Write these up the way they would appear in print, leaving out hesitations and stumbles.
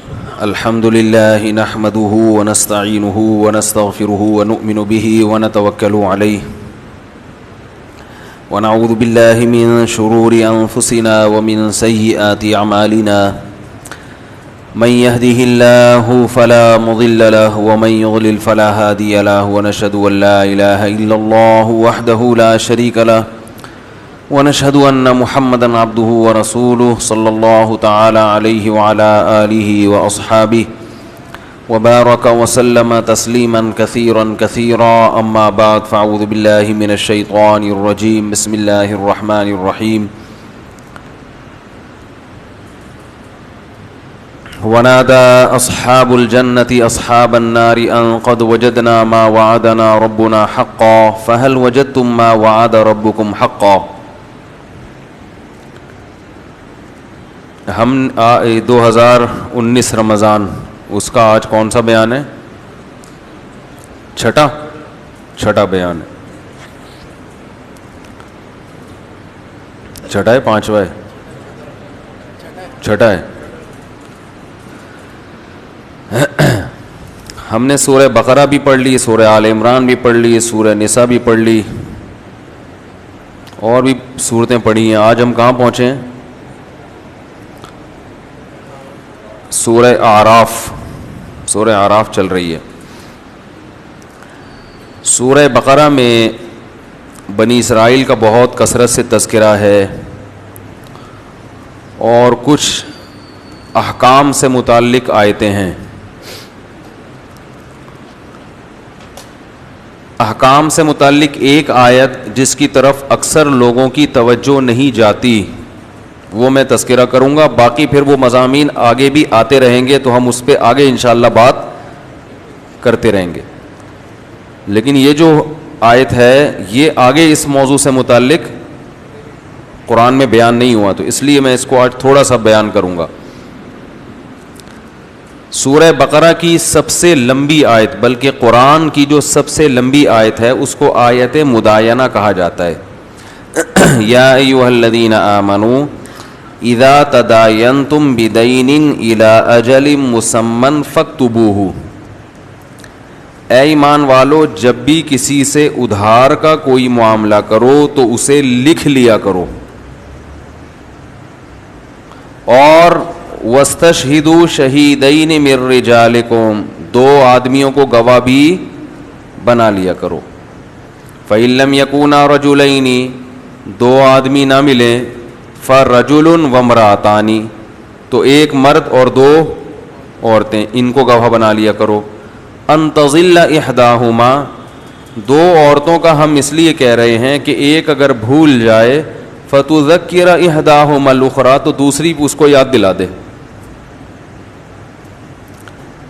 الحمد لله نحمده ونستعينه ونستغفره ونؤمن به ونتوكل عليه ونعوذ بالله من شرور أنفسنا ومن سيئات أعمالنا من يهده الله فلا مضل له ومن يضلل فلا هادي له ونشهد أن لا إله إلا الله وحده لا شريك له ونشهد أن محمدًا عبده ورسوله صلى الله تعالى عليه وعلى آله وأصحابه وبارك وسلم تسليماً كثيراً أما بعد فأعوذ بالله من الشيطان الرجيم بسم الله الرحمن الرحيم ونادى أصحاب الجنة أصحاب النار أن قد وجدنا ما وعدنا ربنا حقا فهل وجدتم ما وعد ربكم حقا. ہم 2019 رمضان اس کا آج کون سا بیان ہے؟ چھٹا بیان ہے. چھٹا ہے پانچواں ہے؟ چھٹا ہے. ہم نے سورہ بقرہ بھی پڑھ لی, سورہ آل عمران بھی پڑھ لی, سورہ نساء بھی پڑھ لی, اور بھی سورتیں پڑھی ہیں. آج ہم کہاں پہنچے ہیں؟ سورہ اعراف چل رہی ہے. سورہ بقرہ میں بنی اسرائیل کا بہت کثرت سے تذکرہ ہے اور کچھ احکام سے متعلق آیتیں ہیں. احکام سے متعلق ایک آیت جس کی طرف اکثر لوگوں کی توجہ نہیں جاتی وہ میں تذکرہ کروں گا, باقی پھر وہ مضامین آگے بھی آتے رہیں گے تو ہم اس پہ آگے انشاءاللہ بات کرتے رہیں گے. لیکن یہ جو آیت ہے یہ آگے اس موضوع سے متعلق قرآن میں بیان نہیں ہوا, تو اس لیے میں اس کو آج تھوڑا سا بیان کروں گا. سورہ بقرہ کی سب سے لمبی آیت, بلکہ قرآن کی جو سب سے لمبی آیت ہے اس کو آیت مداینہ کہا جاتا ہے. یا ایھا الذین آمنوا اذا تداینتم بدین الی اجل مسمى فاکتبوہ. اے ایمان والو, جب بھی کسی سے ادھار کا کوئی معاملہ کرو تو اسے لکھ لیا کرو, اور واستشہدوا شہیدین من رجالکم, 2 آدمیوں کو گواہ بھی بنا لیا کرو. فإن لم يكونا رجلین, 2 آدمی نہ ملیں, فرجل وامرأتان, تو ایک مرد اور 2 عورتیں, ان کو گواہ بنا لیا کرو. ان تضل احداہما, 2 عورتوں کا ہم اس لیے کہہ رہے ہیں کہ ایک اگر بھول جائے فتذکر احداہما الاخری, تو دوسری اس کو یاد دلا دے.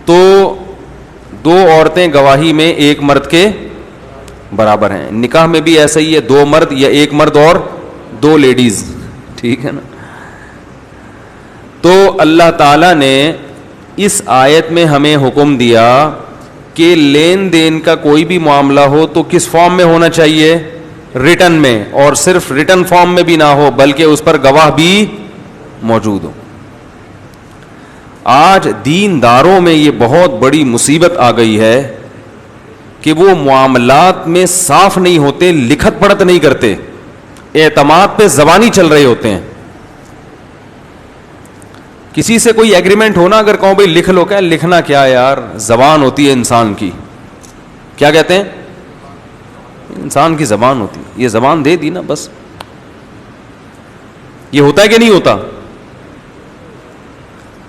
تو 2 عورتیں گواہی میں ایک مرد کے برابر ہیں. نکاح میں بھی ایسا ہی ہے, 2 مرد یا ایک مرد اور 2 لیڈیز, ٹھیک ہے نا. تو اللہ تعالیٰ نے اس آیت میں ہمیں حکم دیا کہ لین دین کا کوئی بھی معاملہ ہو تو کس فارم میں ہونا چاہیے؟ ریٹن میں, اور صرف ریٹن فارم میں بھی نہ ہو بلکہ اس پر گواہ بھی موجود ہو. آج دینداروں میں یہ بہت بڑی مصیبت آ گئی ہے کہ وہ معاملات میں صاف نہیں ہوتے, لکھت پڑھت نہیں کرتے, اعتماد پہ زبانی چل رہے ہوتے ہیں. کسی سے کوئی ایگریمنٹ ہونا, اگر کہو بھائی لکھ لو, کیا لکھنا کیا یار, زبان ہوتی ہے انسان کی, کیا کہتے ہیں, انسان کی زبان ہوتی ہے, یہ زبان دے دی نا بس. یہ ہوتا ہے کہ نہیں ہوتا؟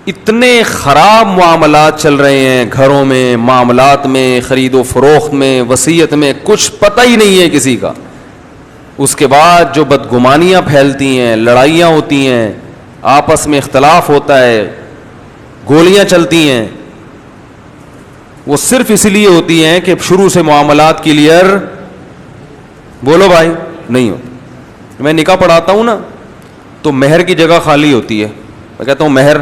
اتنے خراب معاملات چل رہے ہیں گھروں میں, معاملات میں, خرید و فروخت میں, وصیت میں, کچھ پتہ ہی نہیں ہے کسی کا. اس کے بعد جو بدگمانیاں پھیلتی ہیں, لڑائیاں ہوتی ہیں, آپس میں اختلاف ہوتا ہے, گولیاں چلتی ہیں, وہ صرف اس لیے ہوتی ہیں کہ شروع سے معاملات کلیئر, بولو بھائی, نہیں ہوتے. میں نکاح پڑھاتا ہوں نا تو مہر کی جگہ خالی ہوتی ہے. میں کہتا ہوں مہر,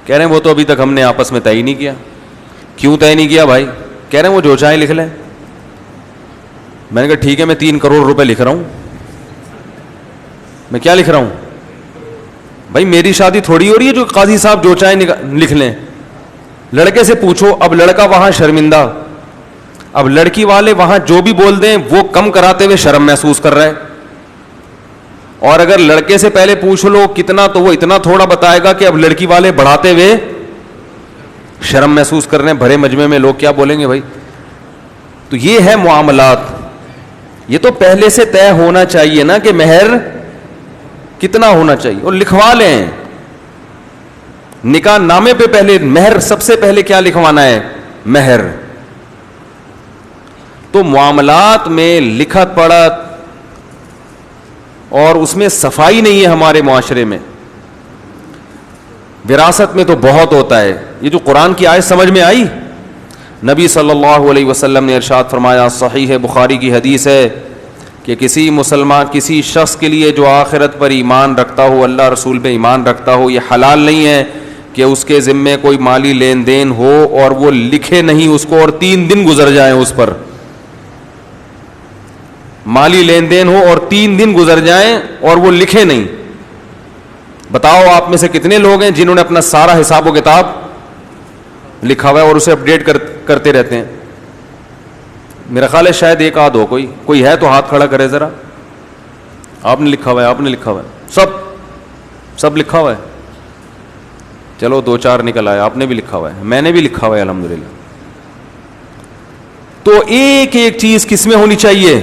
کہہ رہے ہیں وہ تو ابھی تک ہم نے آپس میں طے نہیں کیا. کیوں طے نہیں کیا بھائی؟ کہہ رہے ہیں وہ جو چاہیں لکھ لیں. میں نے کہا ٹھیک ہے, میں 3 کروڑ روپے لکھ رہا ہوں. میں کیا لکھ رہا ہوں بھائی؟ میری شادی تھوڑی ہو رہی ہے جو قاضی صاحب جو چاہیں لکھ لیں. لڑکے سے پوچھو, اب لڑکا وہاں شرمندہ, اب لڑکی والے وہاں جو بھی بول دیں وہ کم کراتے ہوئے شرم محسوس کر رہا ہے, اور اگر لڑکے سے پہلے پوچھ لو کتنا, تو وہ اتنا تھوڑا بتائے گا کہ اب لڑکی والے بڑھاتے ہوئے شرم محسوس کر رہے ہیں. بھرے مجمع میں لوگ کیا بولیں گے بھائی. تو یہ ہے معاملات. یہ تو پہلے سے طے ہونا چاہیے نا کہ مہر کتنا ہونا چاہیے, اور لکھوا لیں نکاح نامے پہ. پہلے مہر, سب سے پہلے کیا لکھوانا ہے؟ مہر. تو معاملات میں لکھت پڑھت اور اس میں صفائی نہیں ہے ہمارے معاشرے میں. وراثت میں تو بہت ہوتا ہے. یہ جو قرآن کی آیت سمجھ میں آئی, نبی صلی اللہ علیہ وسلم نے ارشاد فرمایا, صحیح بخاری کی حدیث ہے, کہ کسی مسلمان, کسی شخص کے لیے جو آخرت پر ایمان رکھتا ہو, اللہ رسول پہ ایمان رکھتا ہو, یہ حلال نہیں ہے کہ اس کے ذمے کوئی مالی لین دین ہو اور وہ لکھے نہیں اس کو, اور 3 دن گزر جائیں اس پر. مالی لین دین ہو اور 3 دن گزر جائیں اور وہ لکھے نہیں. بتاؤ آپ میں سے کتنے لوگ ہیں جنہوں نے اپنا سارا حساب و کتاب لکھا ہوا ہے اور اسے اپڈیٹ کرتے رہتے ہیں؟ میرا خیال ہے شاید ایک آدھ ہو. کوئی ہے تو ہاتھ کھڑا کرے ذرا. آپ نے لکھا ہوا ہے, آپ نے لکھا ہوا ہے, سب لکھا ہوا ہے. چلو 2-4 نکل آئے. آپ نے بھی لکھا ہوا ہے, میں نے بھی لکھا ہوا ہے الحمدللہ. تو ایک ایک چیز کس میں ہونی چاہیے؟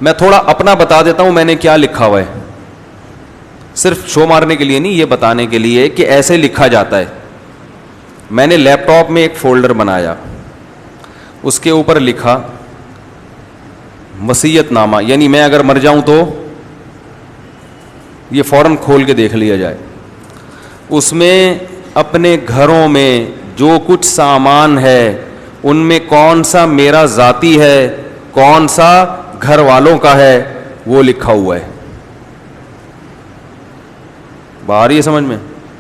میں تھوڑا اپنا بتا دیتا ہوں میں نے کیا لکھا ہوا ہے, صرف شو مارنے کے لیے نہیں, یہ بتانے کے لیے کہ ایسے لکھا جاتا ہے. میں نے لیپ ٹاپ میں ایک فولڈر بنایا, اس کے اوپر لکھا وصیت نامہ, یعنی میں اگر مر جاؤں تو یہ فوراً کھول کے دیکھ لیا جائے. اس میں اپنے گھروں میں جو کچھ سامان ہے ان میں کون سا میرا ذاتی ہے, کون سا گھر والوں کا ہے, وہ لکھا ہوا ہے. باہر یہ سمجھ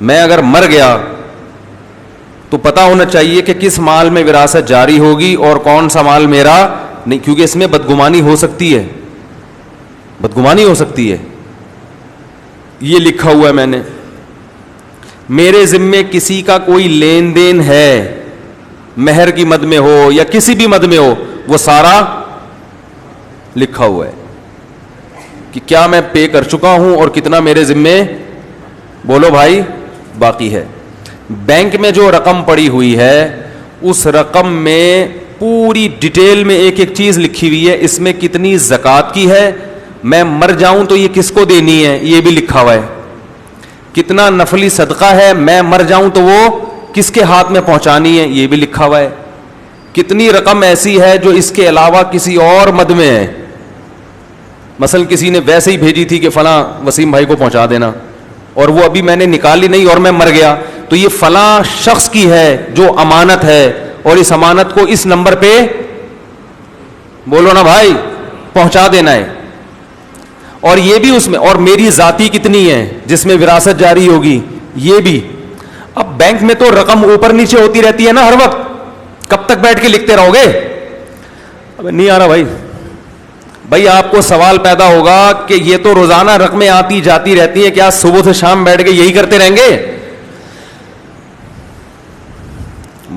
میں اگر مر گیا تو پتا ہونا چاہیے کہ کس مال میں وراثت جاری ہوگی اور کون سا مال میرا نہیں, کیونکہ اس میں بدگمانی ہو سکتی ہے, بدگمانی ہو سکتی ہے. یہ لکھا ہوا ہے میں نے. میرے ذمے کسی کا کوئی لین دین ہے, مہر کی مد میں ہو یا کسی بھی مد میں ہو, وہ سارا لکھا ہوا ہے کہ کیا میں پے کر چکا ہوں اور کتنا میرے ذمے, بولو بھائی, باقی ہے. بینک میں جو رقم پڑی ہوئی ہے اس رقم میں پوری ڈیٹیل میں ایک ایک چیز لکھی ہوئی ہے. اس میں کتنی زکوٰۃ کی ہے, میں مر جاؤں تو یہ کس کو دینی ہے, یہ بھی لکھا ہوا ہے. کتنا نفلی صدقہ ہے, میں مر جاؤں تو وہ کس کے ہاتھ میں پہنچانی ہے, یہ بھی لکھا ہوا ہے. کتنی رقم ایسی ہے جو اس کے علاوہ کسی اور مد میں ہے, مثلا کسی نے ویسے ہی بھیجی تھی کہ فلاں وسیم بھائی کو پہنچا دینا, اور وہ ابھی میں نے نکالی نہیں اور میں مر گیا, تو یہ فلاں شخص کی ہے جو امانت ہے, اور اس امانت کو اس نمبر پہ, بولو نا بھائی, پہنچا دینا ہے. اور یہ بھی اس میں, اور میری ذاتی کتنی ہے جس میں وراثت جاری ہوگی, یہ بھی. اب بینک میں تو رقم اوپر نیچے ہوتی رہتی ہے نا ہر وقت, کب تک بیٹھ کے لکھتے رہو گے؟ اب نہیں آ رہا بھائی آپ کو سوال پیدا ہوگا کہ یہ تو روزانہ رقمیں آتی جاتی رہتی ہیں, کیا صبح سے شام بیٹھ کے یہی کرتے رہیں گے؟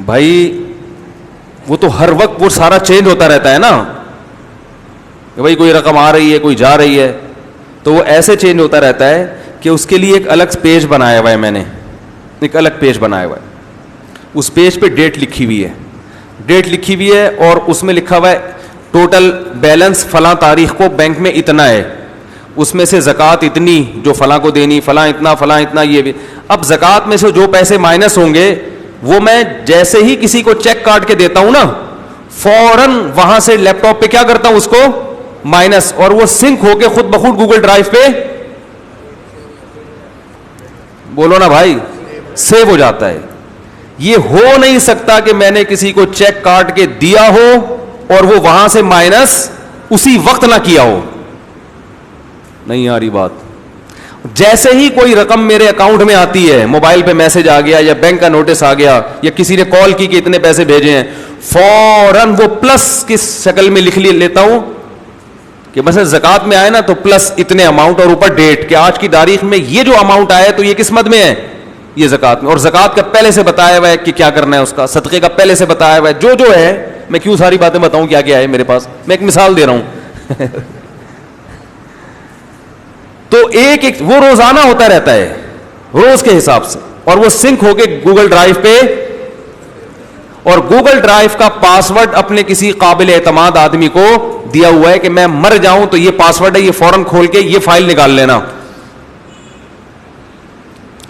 بھائی وہ تو ہر وقت وہ سارا چینج ہوتا رہتا ہے نا, کہ بھائی کوئی رقم آ رہی ہے, کوئی جا رہی ہے, تو وہ ایسے چینج ہوتا رہتا ہے کہ اس کے لیے ایک الگ پیج بنایا ہوا ہے. میں نے ایک الگ پیج بنایا ہوا ہے, اس پیج پہ ڈیٹ لکھی ہوئی ہے, اور اس میں لکھا ہوا ہے ٹوٹل بیلنس فلاں تاریخ کو بینک میں اتنا ہے, اس میں سے زکوٰۃ اتنی جو فلاں کو دینی, فلاں اتنا یہ بھی. اب زکوٰۃ میں سے جو پیسے مائنس ہوں گے وہ میں جیسے ہی کسی کو چیک کاٹ کے دیتا ہوں نا, فوراً وہاں سے لیپ ٹاپ پہ کیا کرتا ہوں, اس کو مائنس, اور وہ سنک ہو کے خود بخود گوگل ڈرائیو پہ, بولو نا بھائی, سیو ہو جاتا ہے. یہ ہو نہیں سکتا کہ میں نے کسی کو چیک کاٹ کے دیا ہو اور وہ وہاں سے مائنس اسی وقت نہ کیا ہو. نہیں آ رہی بات؟ جیسے ہی کوئی رقم میرے اکاؤنٹ میں آتی ہے, موبائل پہ میسج آ گیا یا بینک کا نوٹس آ گیا یا کسی نے کال کی کہ اتنے پیسے بھیجے ہیں, فوراً وہ پلس کی شکل میں لکھ لیتا ہوں کہ مثلا زکوٰۃ میں آئے نا تو پلس اتنے اماؤنٹ, اور اوپر ڈیٹ کہ آج کی تاریخ میں یہ جو اماؤنٹ آیا تو یہ کس مد میں ہے, یہ زکات میں. اور زکات کا پہلے سے بتایا ہوا ہے کہ کیا کرنا ہے اس کا, صدقے کا پہلے سے بتایا ہوا ہے, جو ہے. میں کیوں ساری باتیں بتاؤں کیا کیا ہے میرے پاس, میں ایک مثال دے رہا ہوں. تو ایک وہ روزانہ ہوتا رہتا ہے روز کے حساب سے, اور وہ سنک ہو کے گوگل ڈرائیو پہ, اور گوگل ڈرائیو کا پاسورڈ اپنے کسی قابل اعتماد آدمی کو دیا ہوا ہے کہ میں مر جاؤں تو یہ پاسورڈ ہے, یہ فوراً کھول کے یہ فائل نکال لینا.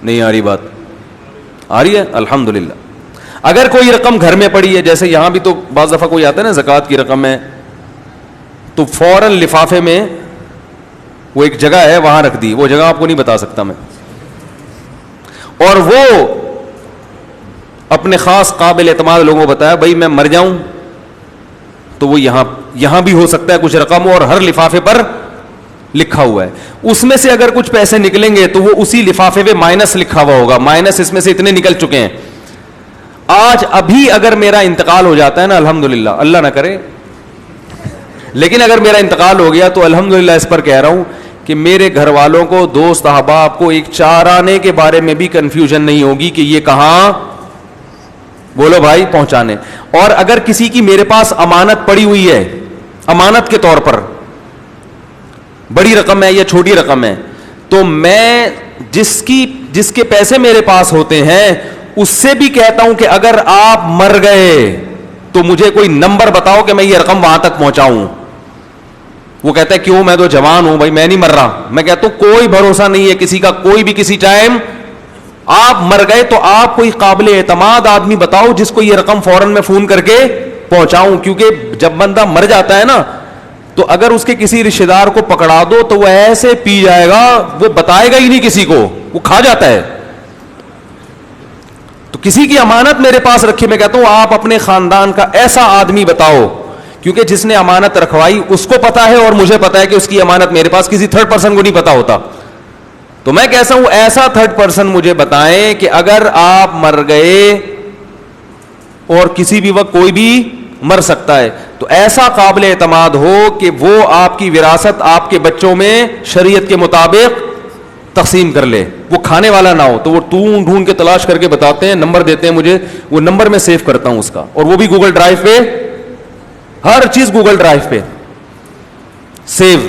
نہیں آ رہی بات؟ آ رہی ہے الحمدللہ. اگر کوئی رقم گھر میں پڑی ہے, جیسے یہاں بھی تو بعض دفعہ کوئی آتا ہے نا زکوٰۃ کی رقم ہے, تو فوراً لفافے میں وہ ایک جگہ ہے وہاں رکھ دی, وہ جگہ آپ کو نہیں بتا سکتا میں, اور وہ اپنے خاص قابل اعتماد لوگوں کو بتایا بھائی میں مر جاؤں تو وہ یہاں بھی ہو سکتا ہے کچھ رقم ہو, اور ہر لفافے پر لکھا ہوا ہے. اس میں سے اگر کچھ پیسے نکلیں گے تو وہ اسی لفافے پہ مائنس لکھا ہوا ہوگا, مائنس اس میں سے اتنے نکل چکے ہیں. آج ابھی اگر میرا انتقال ہو جاتا ہے نا, الحمدللہ, اللہ نہ کرے, لیکن اگر میرا انتقال ہو گیا تو الحمدللہ اس پر کہہ رہا ہوں کہ میرے گھر والوں کو, دوست احباب کو ایک چارانے کے بارے میں بھی کنفیوژن نہیں ہوگی کہ یہ کہاں, بولو بھائی, پہنچانے. اور اگر کسی کی میرے پاس امانت پڑی ہوئی ہے, امانت کے طور پر, بڑی رقم ہے یا چھوٹی رقم ہے, تو میں جس کے پیسے میرے پاس ہوتے ہیں اس سے بھی کہتا ہوں کہ اگر آپ مر گئے تو مجھے کوئی نمبر بتاؤ کہ میں یہ رقم وہاں تک پہنچاؤں. وہ کہتا ہے کیوں, میں تو جوان ہوں بھائی, میں نہیں مر رہا. میں کہتا ہوں کوئی بھروسہ نہیں ہے کسی کا, کوئی بھی کسی ٹائم آپ مر گئے تو آپ کوئی قابل اعتماد آدمی بتاؤ جس کو یہ رقم فوراً میں فون کر کے پہنچاؤں. کیونکہ جب بندہ مر جاتا ہے نا, تو اگر اس کے کسی رشتے دار کو پکڑا دو تو وہ ایسے پی جائے گا, وہ بتائے گا ہی نہیں کسی کو, وہ کھا جاتا ہے. تو کسی کی امانت میرے پاس رکھی, میں کہتا ہوں آپ اپنے خاندان کا ایسا آدمی بتاؤ, کیونکہ جس نے امانت رکھوائی اس کو پتا ہے اور مجھے پتا ہے کہ اس کی امانت میرے پاس, کسی تھرڈ پرسن کو نہیں پتا ہوتا. تو میں کہتا ہوں ایسا تھرڈ پرسن مجھے بتائیں کہ اگر آپ مر گئے, اور کسی بھی وقت کوئی بھی مر سکتا ہے, تو ایسا قابل اعتماد ہو کہ وہ آپ کی وراثت آپ کے بچوں میں شریعت کے مطابق تقسیم کر لے, وہ کھانے والا نہ ہو. تو وہ ڈھونڈ کے تلاش کر کے بتاتے ہیں, نمبر دیتے ہیں مجھے, وہ نمبر میں سیو کرتا ہوں اس کا, اور وہ بھی گوگل ڈرائیو پہ, ہر چیز گوگل ڈرائیو پہ سیو,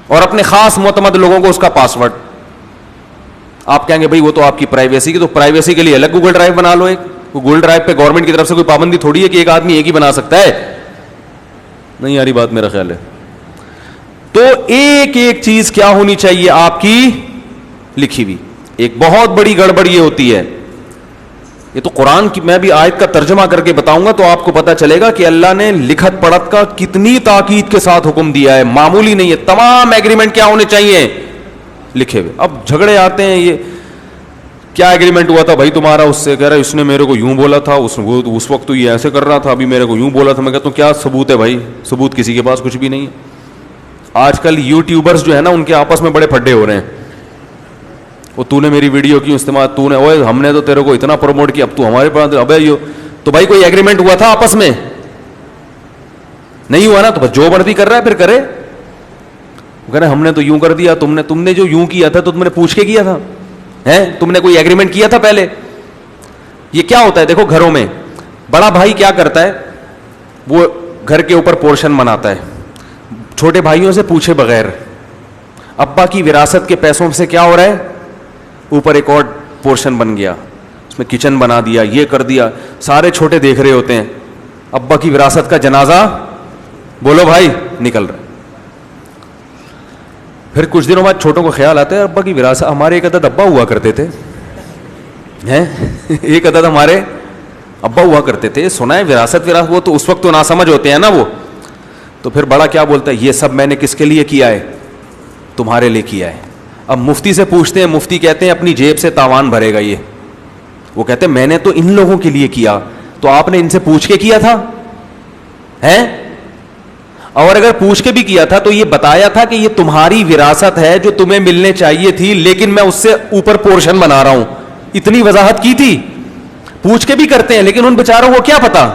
اور اپنے خاص معتمد لوگوں کو اس کا پاسورڈ. آپ کہیں گے بھائی وہ تو آپ کی پرائیویسی کی, تو پرائیویسی کے لیے الگ گوگل ڈرائیو بنا لو. ایک گوگل ڈرائیو پہ گورنمنٹ کی طرف سے کوئی پابندی تھوڑی ہے کہ ایک آدمی ایک ہی بنا سکتا ہے. نہیں آ رہی بات میرا خیال ہے. تو ایک ایک چیز کیا ہونی چاہیے آپ کی لکھی ہوئی. ایک بہت بڑی گڑبڑ یہ ہوتی ہے, یہ تو قرآن کی میں بھی آیت کا ترجمہ کر کے بتاؤں گا تو آپ کو پتا چلے گا کہ اللہ نے لکھت پڑھت کا کتنی تاکید کے ساتھ حکم دیا ہے, معمولی نہیں ہے. تمام ایگریمنٹ کیا ہونے چاہیے, لکھے ہوئے. اب جھگڑے آتے ہیں, یہ کیا ایگریمنٹ ہوا تھا بھائی تمہارا, اس سے کہہ رہا ہے اس نے میرے کو یوں بولا تھا, اس وقت تو یہ ایسے کر رہا تھا, ابھی میرے کو یوں بولا تھا. میں کہتا ہوں کیا ثبوت ہے بھائی, ثبوت کسی کے پاس کچھ بھی نہیں ہے. آج کل یوٹیوبرز جو ہے نا, ان کے آپس میں بڑے پھڈے ہو رہے ہیں. وہ تو نے میری ویڈیو کیوں استعمال, تو نے, اوے ہم نے تو تیرے کو اتنا پروموٹ کیا, اب تو ہمارے پاس, ابے یہ تو بھائی کوئی ایگریمنٹ ہوا تھا آپس میں, نہیں ہوا نا, تو بس جو مرضی کر رہا ہے پھر کرے. وہ کہہ رہے ہم نے تو یوں کر دیا, تم نے جو یوں کیا تھا تو تم نے پوچھ کے کیا تھا, تم نے کوئی ایگریمنٹ کیا تھا پہلے. یہ کیا ہوتا ہے دیکھو, گھروں میں بڑا بھائی کیا کرتا ہے, وہ گھر کے اوپر پورشن بناتا ہے چھوٹے بھائیوں سے پوچھے بغیر. ابا کی وراثت کے پیسوں سے کیا ہو رہا ہے, اوپر ایک اور پورشن بن گیا, اس میں کچن بنا دیا, یہ کر دیا. سارے چھوٹے دیکھ رہے ہوتے ہیں, ابا کی وراثت کا جنازہ, بولو بھائی, نکل رہا ہے. پھر کچھ دنوں بعد چھوٹوں کو خیال آتا ہے ابا کی وراثت, ہمارے ایک عدد ابا ہوا کرتے تھے, ایک عدد ہمارے ابا ہوا کرتے تھے, سنا ہے وراثت, وہ تو اس وقت تو ناسمجھ ہوتے ہیں نا وہ. تو پھر بڑا کیا بولتا ہے, یہ سب میں نے کس کے لیے کیا ہے, تمہارے لیے کیا ہے. اب مفتی سے پوچھتے ہیں, مفتی کہتے ہیں اپنی جیب سے تاوان بھرے گا یہ. وہ کہتے ہیں میں نے تو ان لوگوں کے لیے کیا, تو آپ نے ان سے پوچھ کے کیا تھا, اور اگر پوچھ کے بھی کیا تھا تو یہ بتایا تھا کہ یہ تمہاری وراثت ہے جو تمہیں ملنے چاہیے تھی, لیکن میں اس سے اوپر پورشن بنا رہا ہوں. اتنی وضاحت کی تھی. پوچھ کے بھی کرتے ہیں لیکن ان بیچاروں کو کیا پتا.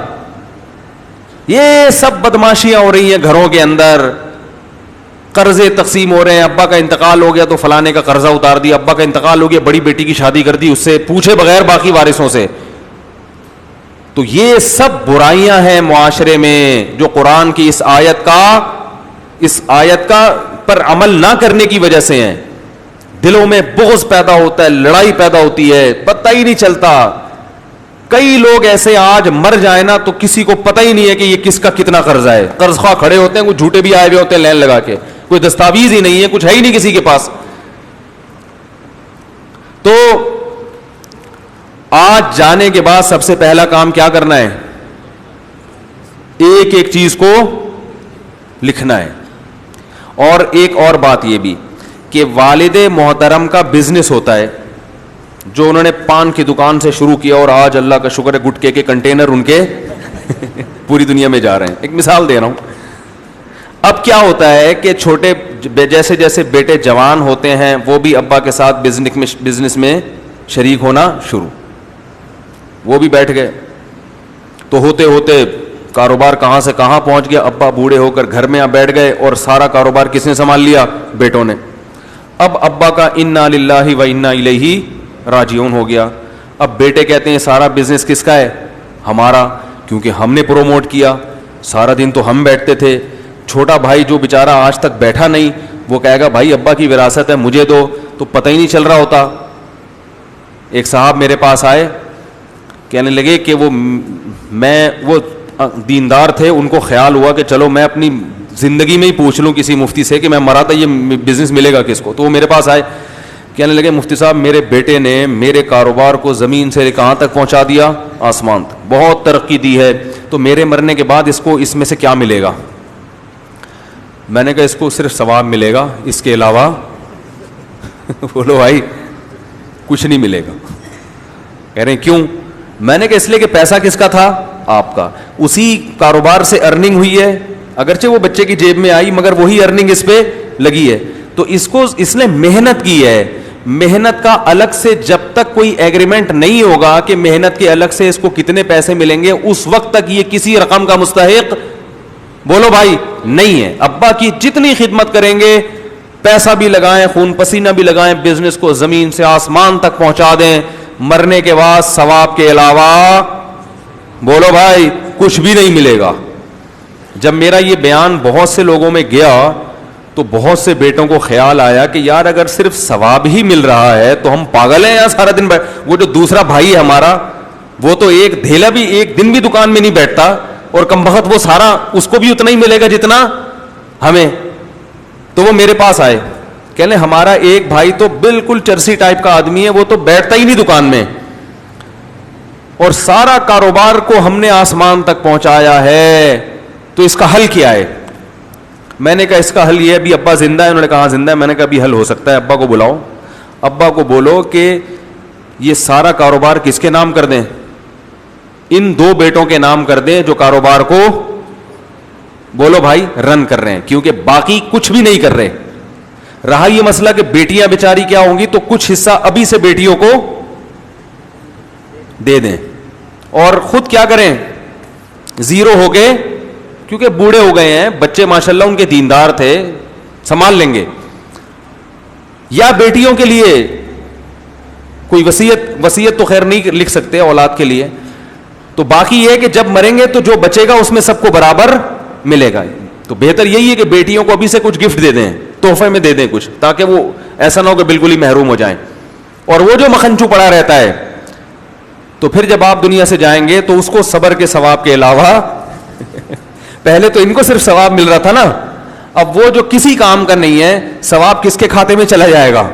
یہ سب بدماشیاں ہو رہی ہیں گھروں کے اندر. قرضے تقسیم ہو رہے ہیں, ابا کا انتقال ہو گیا تو فلانے کا قرضہ اتار دیا, ابا کا انتقال ہو گیا بڑی بیٹی کی شادی کر دی, اس سے پوچھے بغیر باقی وارثوں سے. تو یہ سب برائیاں ہیں معاشرے میں جو قرآن کی اس آیت کا پر عمل نہ کرنے کی وجہ سے ہیں. دلوں میں بغض پیدا ہوتا ہے, لڑائی پیدا ہوتی ہے, پتہ ہی نہیں چلتا. کئی لوگ ایسے آج مر جائیں نا تو کسی کو پتہ ہی نہیں ہے کہ یہ کس کا کتنا قرضہ ہے. قرض خواہ کھڑے ہوتے ہیں, کچھ جھوٹے بھی آئے ہوئے ہوتے ہیں لائن لگا کے, کوئی دستاویز ہی نہیں ہے, کچھ ہے ہی نہیں کسی کے پاس. تو آج جانے کے بعد سب سے پہلا کام کیا کرنا ہے؟ ایک ایک چیز کو لکھنا ہے. اور ایک اور بات یہ بھی کہ والد محترم کا بزنس ہوتا ہے جو انہوں نے پان کی دکان سے شروع کیا اور آج اللہ کا شکر ہے گٹکے کے کنٹینر ان کے پوری دنیا میں جا رہے ہیں. ایک مثال دے رہا ہوں. اب کیا ہوتا ہے کہ چھوٹے جیسے جیسے بیٹے جوان ہوتے ہیں وہ بھی ابا کے ساتھ بزنس میں شریک ہونا شروع, وہ بھی بیٹھ گئے. تو ہوتے ہوتے کاروبار کہاں سے کہاں پہنچ گیا, ابا بوڑھے ہو کر گھر میں بیٹھ گئے اور سارا کاروبار کس نے سنبھال لیا؟ بیٹوں نے. اب ابا کا انا للہ و انا الیہ راجعون ہو گیا. اب بیٹے کہتے ہیں سارا بزنس کس کا ہے؟ ہمارا, کیونکہ ہم نے پروموٹ کیا, سارا دن تو ہم بیٹھتے تھے. چھوٹا بھائی جو بیچارہ آج تک بیٹھا نہیں وہ کہے گا بھائی ابا کی وراثت ہے مجھے دو, تو پتہ ہی نہیں چل رہا ہوتا. ایک صاحب میرے پاس آئے, کہنے لگے کہ وہ دیندار تھے, ان کو خیال ہوا کہ چلو میں اپنی زندگی میں ہی پوچھ لوں کسی مفتی سے کہ میں مرا تھا یہ بزنس ملے گا کس کو. تو وہ میرے پاس آئے, کہنے لگے مفتی صاحب میرے بیٹے نے میرے کاروبار کو زمین سے کہاں تک پہنچا دیا؟ آسمان تک, بہت ترقی دی ہے, تو میرے مرنے کے بعد اس کو اس میں سے کیا ملے گا؟ میں نے کہا اس کو صرف ثواب ملے گا, اس کے علاوہ بولو بھائی کچھ نہیں ملے گا. کہہ رہے ہیں کیوں؟ میں نے کہا اس لیے کہ پیسہ کس کا تھا؟ آپ کا. اسی کاروبار سے ارننگ ہوئی ہے, اگرچہ وہ بچے کی جیب میں آئی مگر وہی ارننگ اس پہ لگی ہے. تو اس نے محنت کی ہے. محنت کا الگ سے جب تک کوئی ایگریمنٹ نہیں ہوگا کہ محنت کے الگ سے اس کو کتنے پیسے ملیں گے, اس وقت تک یہ کسی رقم کا مستحق بولو بھائی نہیں ہے. ابا کی جتنی خدمت کریں گے, پیسہ بھی لگائیں, خون پسینہ بھی لگائیں, بزنس کو زمین سے آسمان تک پہنچا دیں, مرنے کے بعد ثواب کے علاوہ بولو بھائی کچھ بھی نہیں ملے گا. جب میرا یہ بیان بہت سے لوگوں میں گیا تو بہت سے بیٹوں کو خیال آیا کہ یار اگر صرف ثواب ہی مل رہا ہے تو ہم پاگل ہیں یار سارا دن وہ جو دوسرا بھائی ہے ہمارا وہ تو ایک دھیلا بھی ایک دن بھی دکان میں نہیں بیٹھتا, اور کم بخت وہ سارا اس کو بھی اتنا ہی ملے گا جتنا ہمیں. تو وہ میرے پاس آئے, کہنے ہمارا ایک بھائی تو بالکل چرسی ٹائپ کا آدمی ہے, وہ تو بیٹھتا ہی نہیں دکان میں, اور سارا کاروبار کو ہم نے آسمان تک پہنچایا ہے, تو اس کا حل کیا ہے؟ میں نے کہا اس کا حل یہ ہے, ابھی ابا زندہ ہے. انہوں نے کہا زندہ ہے. میں نے کہا ابھی حل ہو سکتا ہے, ابا کو بلاؤ, ابا کو بولو کہ یہ سارا کاروبار کس کے نام کر دیں؟ ان دو بیٹوں کے نام کر دیں جو کاروبار کو بولو بھائی رن کر رہے ہیں, کیونکہ باقی کچھ بھی نہیں کر رہے. رہا یہ مسئلہ کہ بیٹیاں بیچاری کیا ہوں گی, تو کچھ حصہ ابھی سے بیٹیوں کو دے دیں اور خود کیا کریں, زیرو ہو گئے, کیونکہ بوڑھے ہو گئے ہیں, بچے ماشاءاللہ ان کے دیندار تھے, سنبھال لیں گے. یا بیٹیوں کے لیے کوئی وصیت تو خیر نہیں لکھ سکتے اولاد کے لیے, تو باقی یہ کہ جب مریں گے تو جو بچے گا اس میں سب کو برابر ملے گا. تو بہتر یہی ہے کہ بیٹیوں کو ابھی سے کچھ گفٹ دے دیں, تحفے میں دے دیں کچھ, تاکہ وہ ایسا نہ ہو کہ بالکل ہی محروم ہو جائیں. اور وہ جو مکھنچو پڑا رہتا ہے تو پھر جب آپ دنیا سے جائیں گے تو اس کو صبر کے ثواب کے علاوہ پہلے تو ان کو صرف ثواب مل رہا تھا نا, اب وہ جو کسی کام کا نہیں ہے ثواب کس کے کھاتے میں چلا جائے گا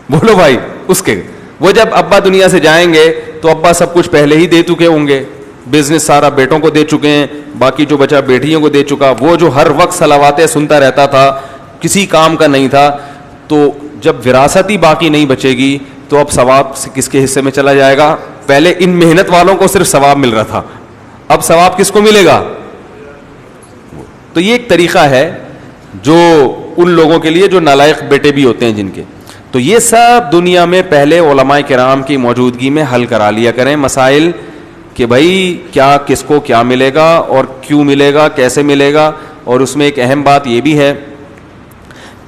بولو بھائی اس کے. وہ جب ابا دنیا سے جائیں گے تو ابا سب کچھ پہلے ہی دے چکے ہوں گے, بزنس سارا بیٹوں کو دے چکے ہیں, باقی جو بچا بیٹیوں کو دے چکا. وہ جو ہر وقت صلواتیں سنتا رہتا تھا کسی کام کا نہیں تھا, تو جب وراثت ہی باقی نہیں بچے گی تو اب ثواب کس کے حصے میں چلا جائے گا؟ پہلے ان محنت والوں کو صرف ثواب مل رہا تھا, اب ثواب کس کو ملے گا؟ تو یہ ایک طریقہ ہے جو ان لوگوں کے لیے جو نالائق بیٹے بھی ہوتے ہیں جن کے. تو یہ سب دنیا میں پہلے علماء کرام کی موجودگی میں حل کرا لیا کریں مسائل کہ بھائی کیا کس کو کیا ملے گا اور کیوں ملے گا, کیسے ملے گا. اور اس میں ایک اہم بات یہ بھی ہے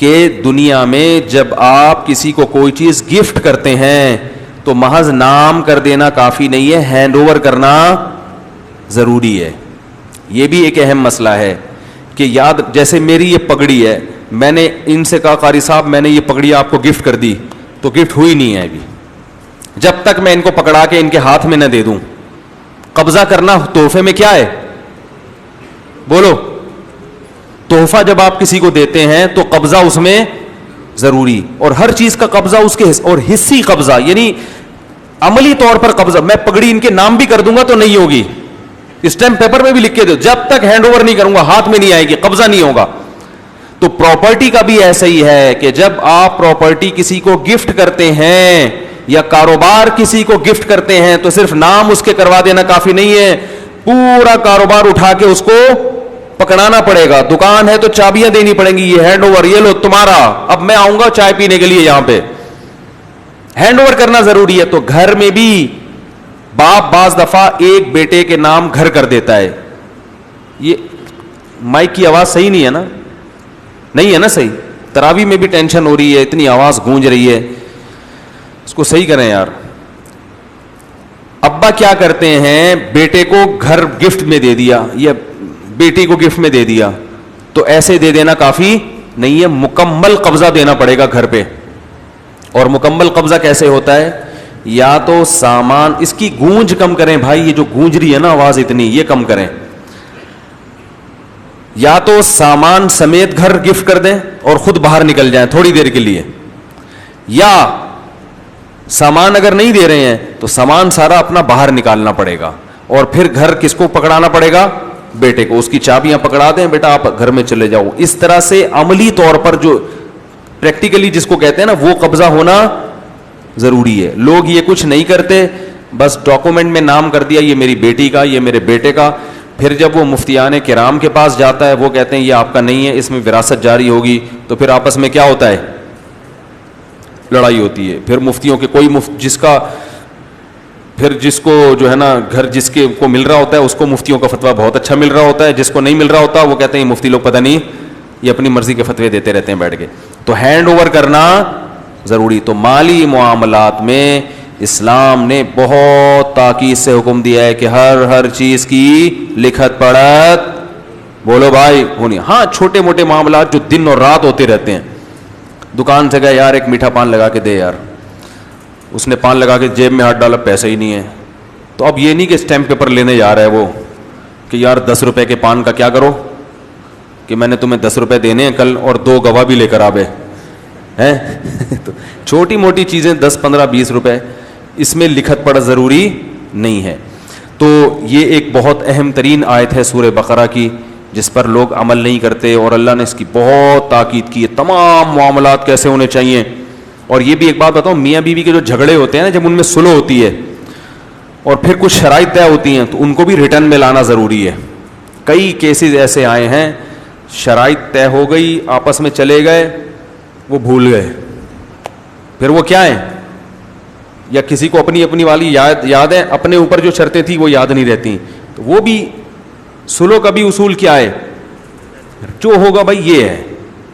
کہ دنیا میں جب آپ کسی کو کوئی چیز گفٹ کرتے ہیں تو محض نام کر دینا کافی نہیں ہے, ہینڈ اوور کرنا ضروری ہے. یہ بھی ایک اہم مسئلہ ہے کہ یاد, جیسے میری یہ پگڑی ہے, میں نے ان سے کہا قاری صاحب میں نے یہ پگڑی آپ کو گفٹ کر دی, تو گفٹ ہوئی نہیں ہے ابھی, جب تک میں ان کو پکڑا کے ان کے ہاتھ میں نہ دے دوں. قبضہ کرنا تحفے میں کیا ہے, بولو, تحفہ جب آپ کسی کو دیتے ہیں تو قبضہ اس میں ضروری, اور ہر چیز کا قبضہ اس کے اور حصی قبضہ, یعنی عملی طور پر قبضہ. میں پگڑی ان کے نام بھی کر دوں گا تو نہیں ہوگی, اسٹیمپ پیپر میں بھی لکھ کے دو, جب تک ہینڈ اوور نہیں کروں گا ہاتھ میں نہیں آئے گی, قبضہ نہیں ہوگا. تو پراپرٹی کا بھی ایسا ہی ہے کہ جب آپ پراپرٹی کسی کو گفٹ کرتے ہیں یا کاروبار کسی کو گفٹ کرتے ہیں تو صرف نام اس کے کروا دینا کافی نہیں ہے, پورا کاروبار اٹھا کے اس کو پکڑانا پڑے گا. دکان ہے تو چابیاں دینی پڑیں گی, یہ ہینڈ اوور, یہ لو تمہارا, اب میں آؤں گا چائے پینے کے لیے یہاں پہ, ہینڈ اوور کرنا ضروری ہے. تو گھر میں بھی باپ بعض دفعہ ایک بیٹے کے نام گھر کر دیتا ہے. یہ مائک کی آواز صحیح نہیں ہے نا, نہیں ہے نا صحیح, تراویح میں بھی ٹینشن ہو رہی ہے, اتنی آواز گونج رہی ہے, اس کو صحیح کریں یار. ابا کیا کرتے ہیں, بیٹے کو گھر گفٹ میں دے دیا یا بیٹی کو گفٹ میں دے دیا, تو ایسے دے دینا کافی نہیں ہے, مکمل قبضہ دینا پڑے گا گھر پہ. اور مکمل قبضہ کیسے ہوتا ہے, یا تو سامان, اس کی گونج کم کریں بھائی, یہ جو گونج رہی ہے نا آواز اتنی, یہ کم کریں. یا تو سامان سمیت گھر گفٹ کر دیں اور خود باہر نکل جائیں تھوڑی دیر کے لیے, یا سامان اگر نہیں دے رہے ہیں تو سامان سارا اپنا باہر نکالنا پڑے گا, اور پھر گھر کس کو پکڑانا پڑے گا, بیٹے کو. اس کی چابیاں پکڑا دیں, بیٹا آپ گھر میں چلے جاؤ. اس طرح سے عملی طور پر جو پریکٹیکلی جس کو کہتے ہیں نا, وہ قبضہ ہونا ضروری ہے. لوگ یہ کچھ نہیں کرتے, بس ڈاکومنٹ میں نام کر دیا یہ میری بیٹی کا, یہ میرے بیٹے کا. پھر جب وہ مفتیان کرام کے پاس جاتا ہے, وہ کہتے ہیں یہ آپ کا نہیں ہے, اس میں وراثت جاری ہوگی, تو پھر آپس میں کیا ہوتا ہے, لڑائی ہوتی ہے. پھر مفتیوں کے کوئی جس کا پھر جس کو جو ہے نا گھر جس کے کو مل رہا ہوتا ہے اس کو مفتیوں کا فتویٰ بہت اچھا مل رہا ہوتا ہے, جس کو نہیں مل رہا ہوتا وہ کہتے ہیں یہ مفتی لوگ پتہ نہیں یہ اپنی مرضی کے فتوے دیتے رہتے ہیں بیٹھ کے. تو ہینڈ اوور کرنا ضروری. تو مالی معاملات میں اسلام نے بہت تاکید سے حکم دیا ہے کہ ہر چیز کی لکھت پڑھت, بولو بھائی, ہونی. ہاں چھوٹے موٹے معاملات جو دن اور رات ہوتے رہتے ہیں, دکان سے گئے, یار ایک میٹھا پان لگا کے دے یار, اس نے پان لگا کے جیب میں ہاتھ ڈالا, پیسہ ہی نہیں ہے. تو اب یہ نہیں کہ اسٹیمپ پیپر لینے جا رہا ہے وہ کہ یار 10 روپے کے پان کا کیا کرو, کہ میں نے تمہیں 10 روپے دینے ہیں کل اور 2 گواہ بھی لے کر آوے ہیں. تو چھوٹی موٹی چیزیں 10 15 20 روپے, اس میں لکھت پڑھ ضروری نہیں ہے. تو یہ ایک بہت اہم ترین آیت ہے سورہ بقرہ کی, جس پر لوگ عمل نہیں کرتے, اور اللہ نے اس کی بہت تاکید کی ہے. تمام معاملات کیسے ہونے چاہیے. اور یہ بھی ایک بات بتاؤں, میاں بیوی کے جو جھگڑے ہوتے ہیں نا, جب ان میں صلح ہوتی ہے اور پھر کچھ شرائط طے ہوتی ہیں, تو ان کو بھی ریٹرن میں لانا ضروری ہے. کئی کیسز ایسے آئے ہیں, شرائط طے ہو گئی, آپس میں چلے گئے, وہ بھول گئے, پھر وہ کیا ہیں, یا کسی کو اپنی والی یاد ہے, اپنے اوپر جو شرطیں تھیں وہ یاد نہیں رہتی, تو وہ بھی صلح کا بھی اصول کیا ہے, جو ہوگا بھائی یہ ہے,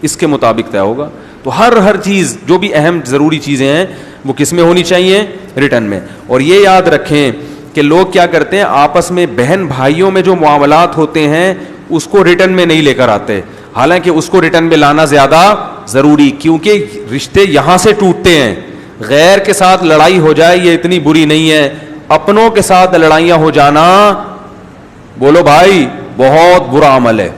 اس کے مطابق طے ہوگا. تو ہر چیز جو بھی اہم ضروری چیزیں ہیں وہ کس میں ہونی چاہیے, ریٹرن میں. اور یہ یاد رکھیں کہ لوگ کیا کرتے ہیں, آپس میں بہن بھائیوں میں جو معاملات ہوتے ہیں اس کو ریٹرن میں نہیں لے کر آتے, حالانکہ اس کو ریٹرن میں لانا زیادہ ضروری, کیونکہ رشتے یہاں سے ٹوٹتے ہیں. غیر کے ساتھ لڑائی ہو جائے یہ اتنی بری نہیں ہے, اپنوں کے ساتھ لڑائیاں ہو جانا, بولو بھائی, بہت برا عمل ہے.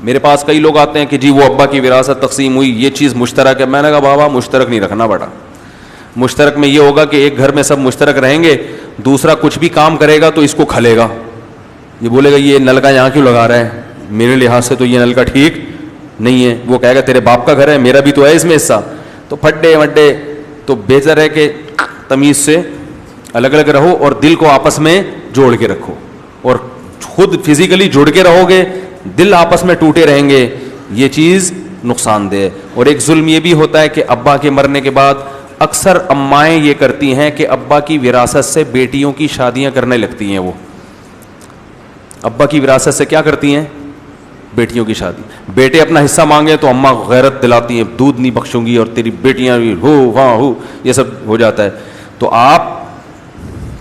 میرے پاس کئی لوگ آتے ہیں کہ جی وہ ابا کی وراثت تقسیم ہوئی, یہ چیز مشترک ہے. میں نے کہا بابا مشترک نہیں رکھنا بیٹا. مشترک میں یہ ہوگا کہ ایک گھر میں سب مشترک رہیں گے, دوسرا کچھ بھی کام کرے گا تو اس کو کھلے گا, یہ بولے گا یہ نل کا یہاں کیوں لگا رہا ہے, میرے لحاظ سے تو یہ نل کا ٹھیک نہیں ہے. وہ کہے گا تیرے باپ کا گھر ہے, میرا بھی تو ہے اس میں حصہ. تو پھڈے وڈے, تو بہتر ہے کہ تمیز سے الگ الگ رہو اور دل کو آپس میں جوڑ کے رکھو. اور خود فزیکلی جڑ کے رہو گے, دل آپس میں ٹوٹے رہیں گے, یہ چیز نقصان دہ. اور ایک ظلم یہ بھی ہوتا ہے کہ ابا کے مرنے کے بعد اکثر امائیں یہ کرتی ہیں کہ ابا کی وراثت سے بیٹیوں کی شادیاں کرنے لگتی ہیں. وہ ابا کی وراثت سے کیا کرتی ہیں, بیٹیوں کی شادی, بیٹے اپنا حصہ مانگے تو اماں غیرت دلاتی ہیں, دودھ نہیں بخشوں گی اور تیری بیٹیاں بھی ہو وہاں ہو, یہ سب ہو جاتا ہے. تو آپ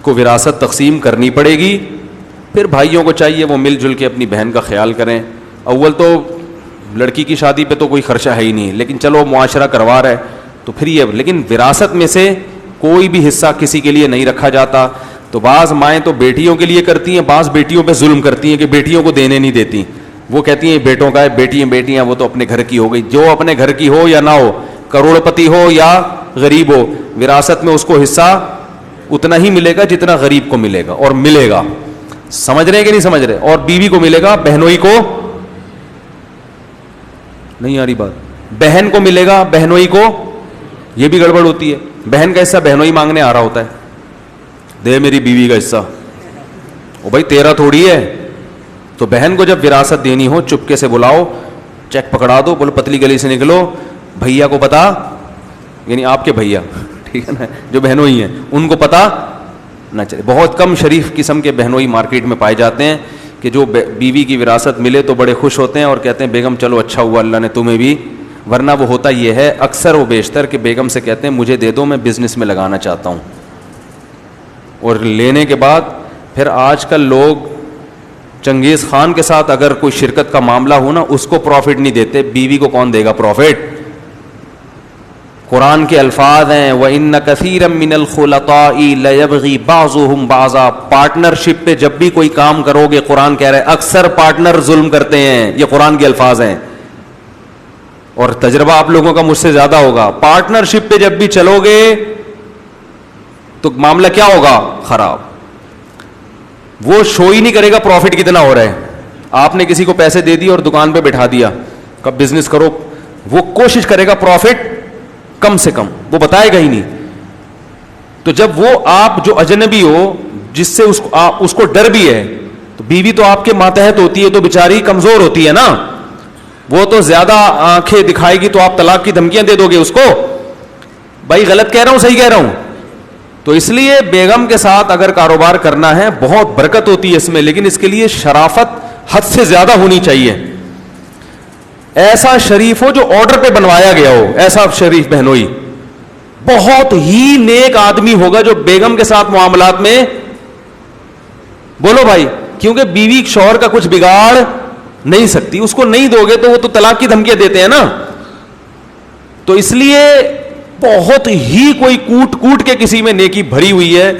کو وراثت تقسیم کرنی پڑے گی. پھر بھائیوں کو چاہیے وہ مل جل کے اپنی بہن کا خیال کریں. اول تو لڑکی کی شادی پہ تو کوئی خرچہ ہے ہی نہیں, لیکن چلو معاشرہ کروا رہا ہے تو پھر یہ, لیکن وراثت میں سے کوئی بھی حصہ کسی کے لیے نہیں رکھا جاتا. تو بعض مائیں تو بیٹیوں کے لیے کرتی ہیں, بعض بیٹیوں پہ ظلم کرتی ہیں کہ بیٹیوں کو دینے نہیں دیتی. وہ کہتی ہیں بیٹوں کا ہے, بیٹیاں وہ تو اپنے گھر کی ہو گئی. جو اپنے گھر کی ہو یا نہ ہو, کروڑ پتی ہو یا غریب ہو, وراثت میں اس کو حصہ اتنا ہی ملے گا جتنا غریب کو ملے گا, اور ملے گا. سمجھ رہے کہ نہیں سمجھ رہے؟ اور بیوی کو ملے گا, بہنوئی کو نہیں آ رہی بات, بہن کو ملے گا, بہنوئی کو. یہ بھی گڑبڑ ہوتی ہے, بہن کا حصہ بہنوئی مانگنے آ رہا ہوتا ہے, دے میری بیوی کا حصہ. او بھائی تیرا تھوڑی ہے. تو بہن کو جب وراثت دینی ہو چپکے سے بلاؤ, چیک پکڑا دو, بولو پتلی گلی سے نکلو, بھیا کو پتا, یعنی آپ کے بھیا, ٹھیک ہے نا, جو بہنوئی ہیں ان کو پتا نہ چلے. بہت کم شریف قسم کے بہنوئی مارکیٹ میں پائے جاتے ہیں کہ جو بیوی کی وراثت ملے تو بڑے خوش ہوتے ہیں اور کہتے ہیں بیگم چلو اچھا ہوا اللہ نے تمہیں بھی. ورنہ وہ ہوتا یہ ہے اکثر و بیشتر کہ بیگم سے کہتے ہیں مجھے دے دو, میں بزنس میں لگانا چاہتا ہوں. اور لینے کے بعد پھر آج کل لوگ چنگیز خان کے ساتھ اگر کوئی شرکت کا معاملہ ہو نا, اس کو پروفٹ نہیں دیتے, بیوی کو کون دے گا پروفٹ؟ قرآن کے الفاظ ہیں وَإِنَّ كَثِيرًا مِّنَ الْخُلَطَاءِ لَيَبْغِي بَعْضُهُمْ بَعْضًا. پارٹنرشپ پہ جب بھی کوئی کام کرو گے, قرآن کہہ رہا ہے اکثر پارٹنر ظلم کرتے ہیں. یہ قرآن کے الفاظ ہیں, اور تجربہ آپ لوگوں کا مجھ سے زیادہ ہوگا. پارٹنرشپ پہ جب بھی چلو گے تو معاملہ کیا ہوگا؟ خراب. وہ شو ہی نہیں کرے گا پروفٹ کتنا ہو رہا ہے. آپ نے کسی کو پیسے دے دیے اور دکان پہ بٹھا دیا, کب بزنس کرو, وہ کوشش کرے گا پروفٹ کم سے کم, وہ بتائے گا ہی نہیں. تو جب وہ آپ جو اجنبی ہو جس سے اس کو ڈر بھی ہے, تو بیوی تو آپ کے ماتحت ہوتی ہے تو بیچاری کمزور ہوتی ہے نا, وہ تو زیادہ آنکھیں دکھائے گی تو آپ طلاق کی دھمکیاں دے دو گے اس کو. بھائی غلط کہہ رہا ہوں صحیح کہہ رہا ہوں؟ تو اس لیے بیگم کے ساتھ اگر کاروبار کرنا ہے بہت برکت ہوتی ہے اس میں, لیکن اس کے لیے شرافت حد سے زیادہ ہونی چاہیے. ایسا شریف ہو جو آرڈر پہ بنوایا گیا ہو, ایسا شریف بہنوئی. بہت ہی نیک آدمی ہوگا جو بیگم کے ساتھ معاملات میں, بولو بھائی, کیونکہ بیوی شوہر کا کچھ بگاڑ نہیں سکتی, اس کو نہیں دو گے تو وہ تو طلاق کی دھمکیاں دیتے ہیں نا. تو اس لیے بہت ہی کوئی کوٹ کے کسی میں نیکی بھری ہوئی ہے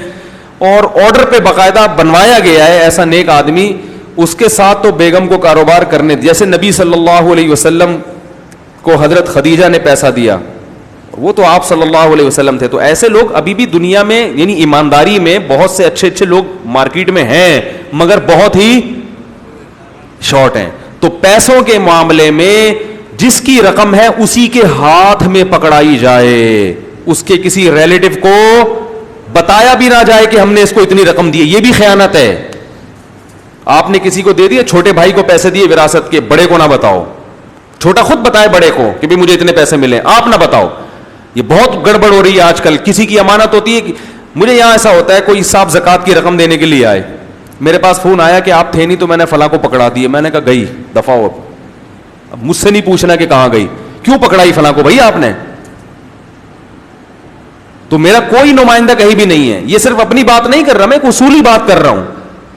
اور آرڈر پہ باقاعدہ بنوایا گیا ہے ایسا نیک آدمی, اس کے ساتھ تو بیگم کو کاروبار کرنے. جیسے نبی صلی اللہ علیہ وسلم کو حضرت خدیجہ نے پیسہ دیا, وہ تو آپ صلی اللہ علیہ وسلم تھے. تو ایسے لوگ ابھی بھی دنیا میں, یعنی ایمانداری میں بہت سے اچھے اچھے لوگ مارکیٹ میں ہیں, مگر بہت ہی شارٹ ہیں. تو پیسوں کے معاملے میں جس کی رقم ہے اسی کے ہاتھ میں پکڑائی جائے, اس کے کسی ریلیٹو کو بتایا بھی نہ جائے کہ ہم نے اس کو اتنی رقم دی. یہ بھی خیانت ہے. آپ نے کسی کو دے دیا, چھوٹے بھائی کو پیسے دیے وراثت کے, بڑے کو نہ بتاؤ. چھوٹا خود بتائے بڑے کو کہ بھی مجھے اتنے پیسے ملے, آپ نہ بتاؤ. یہ بہت گڑبڑ ہو رہی ہے آج کل. کسی کی امانت ہوتی ہے, مجھے یہاں ایسا ہوتا ہے کوئی صاحب زکوٰۃ کی رقم دینے کے لیے آئے, میرے پاس فون آیا کہ آپ تھے نہیں تو میں نے فلاں کو پکڑا دیے. میں نے کہا گئی دفعہ ہو, اب مجھ سے نہیں پوچھنا کہ کہاں گئی, کیوں پکڑائی فلاں کو بھائی آپ نے. تو میرا کوئی نمائندہ کہیں بھی نہیں ہے. یہ صرف اپنی بات نہیں کر رہا, میں ایک اصولی بات کر رہا ہوں.